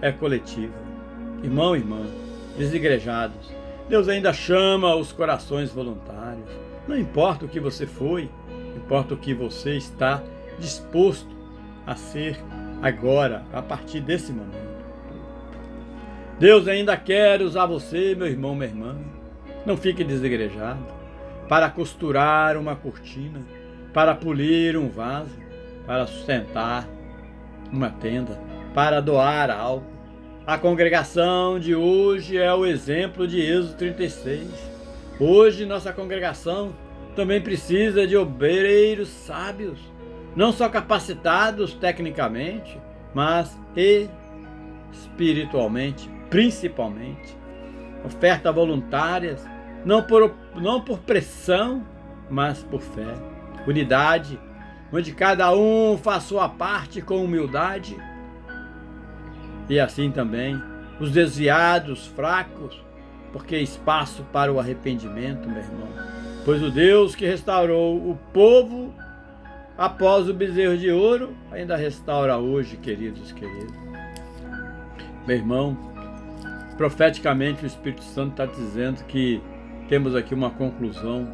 é coletiva. Irmão, irmã, desigrejados, Deus ainda chama os corações voluntários. Não importa o que você foi, importa o que você está disposto a ser agora, a partir desse momento. Deus ainda quer usar você, meu irmão, minha irmã. Não fique desigrejado, para costurar uma cortina, para polir um vaso, para sustentar uma tenda, para doar algo. A congregação de hoje é o exemplo de Êxodo 36. Hoje nossa congregação também precisa de obreiros sábios, não só capacitados tecnicamente, mas espiritualmente, principalmente. Ofertas voluntárias, não por pressão, mas por fé. Unidade, onde cada um faz sua parte com humildade. E assim também os desviados, fracos, porque espaço para o arrependimento, meu irmão. Pois o Deus que restaurou o povo após o bezerro de ouro, ainda restaura hoje, queridos. Meu irmão, profeticamente o Espírito Santo está dizendo que temos aqui uma conclusão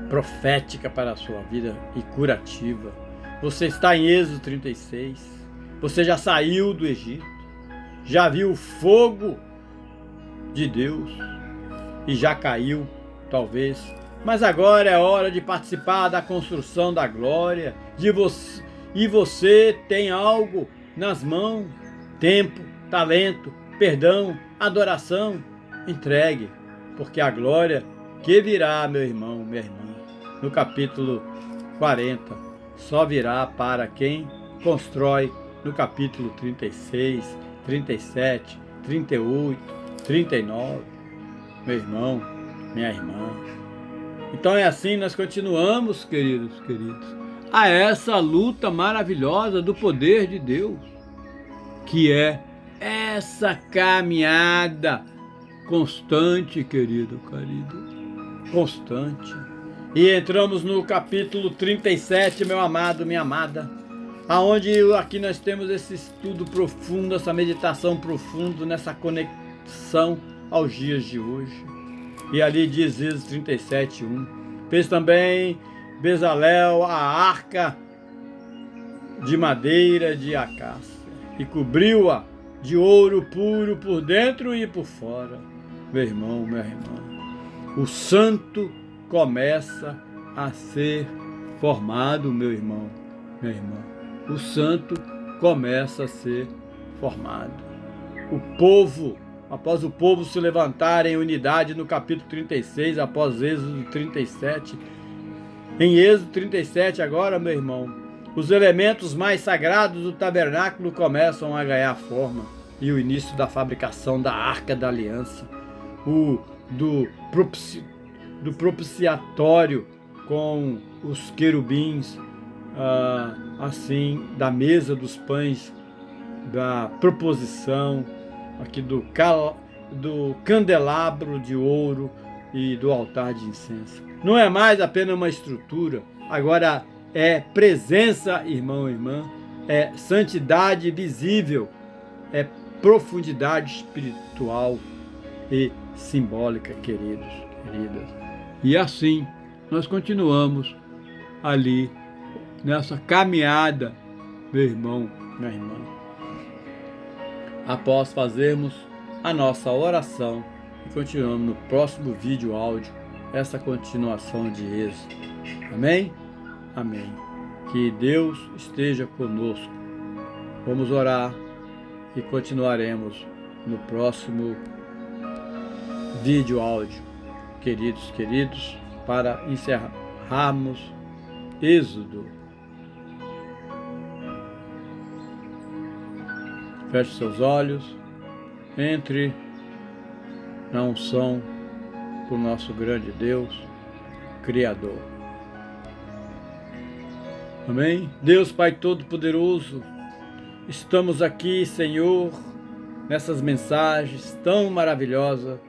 profética para a sua vida e curativa. Você está em Êxodo 36, você já saiu do Egito, já viu o fogo de Deus e já caiu, talvez. Mas agora é hora de participar da construção da glória de você. E você tem algo nas mãos: tempo, talento, perdão, adoração. Entregue, porque a glória que virá, meu irmão, minha irmã, no capítulo 40, só virá para quem constrói no capítulo 36, 37, 38, 39. Meu irmão, minha irmã. Então é assim, nós continuamos, queridos, a essa luta maravilhosa do poder de Deus, que é essa caminhada constante, querido, constante. E entramos no capítulo 37, meu amado, minha amada, aonde aqui nós temos esse estudo profundo, essa meditação profunda, nessa conexão aos dias de hoje. E ali diz Êxodo 37, 1. Fez também Bezalel a arca de madeira de acácia e cobriu-a de ouro puro por dentro e por fora. Meu irmão, minha irmã, o santo começa a ser formado, meu irmão, minha irmã. O santo começa a ser formado. O povo, após o povo se levantar em unidade no capítulo 36, após Êxodo 37, em Êxodo 37 agora, meu irmão, os elementos mais sagrados do tabernáculo começam a ganhar forma, e o início da fabricação da Arca da Aliança, do propiciatório com os querubins, assim, da mesa dos pães, da proposição, aqui do candelabro de ouro e do altar de incenso. Não é mais apenas uma estrutura, agora é presença, irmão e irmã, é santidade visível, é profundidade espiritual e simbólica, queridos, queridas. E assim nós continuamos ali nessa caminhada, meu irmão, minha irmã. Após fazermos a nossa oração, e continuamos no próximo vídeo áudio essa continuação de Êxodo. Amém? Amém. Que Deus esteja conosco. Vamos orar e continuaremos no próximo vídeo áudio, queridos, para encerrarmos Êxodo. Feche seus olhos, entre na unção do nosso grande Deus, Criador. Amém? Deus Pai Todo-Poderoso, estamos aqui, Senhor, nessas mensagens tão maravilhosas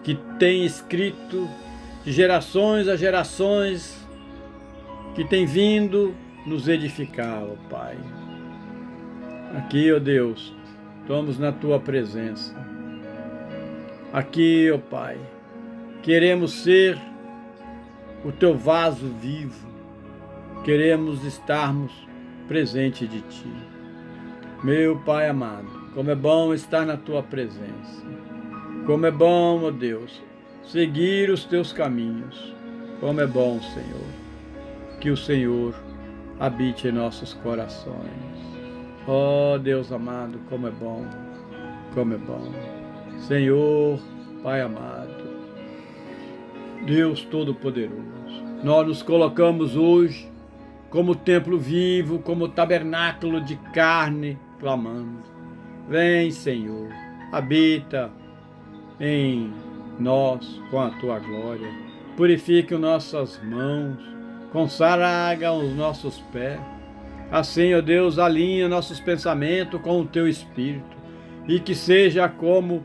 que tem escrito de gerações a gerações, que tem vindo nos edificar, ó Pai. Aqui, ó Deus, estamos na Tua presença. Aqui, ó Pai, queremos ser o Teu vaso vivo, queremos estarmos presente de Ti. Meu Pai amado, como é bom estar na Tua presença. Como é bom, ó Deus, seguir os Teus caminhos. Como é bom, Senhor, que o Senhor habite em nossos corações. Ó Deus amado, como é bom, como é bom. Senhor, Pai amado, Deus Todo-Poderoso, nós nos colocamos hoje como templo vivo, como tabernáculo de carne, clamando. Vem, Senhor, habita em nós com a Tua glória. Purifique as nossas mãos, consagra os nossos pés. Assim, ó Deus, alinha nossos pensamentos com o Teu Espírito, e que seja como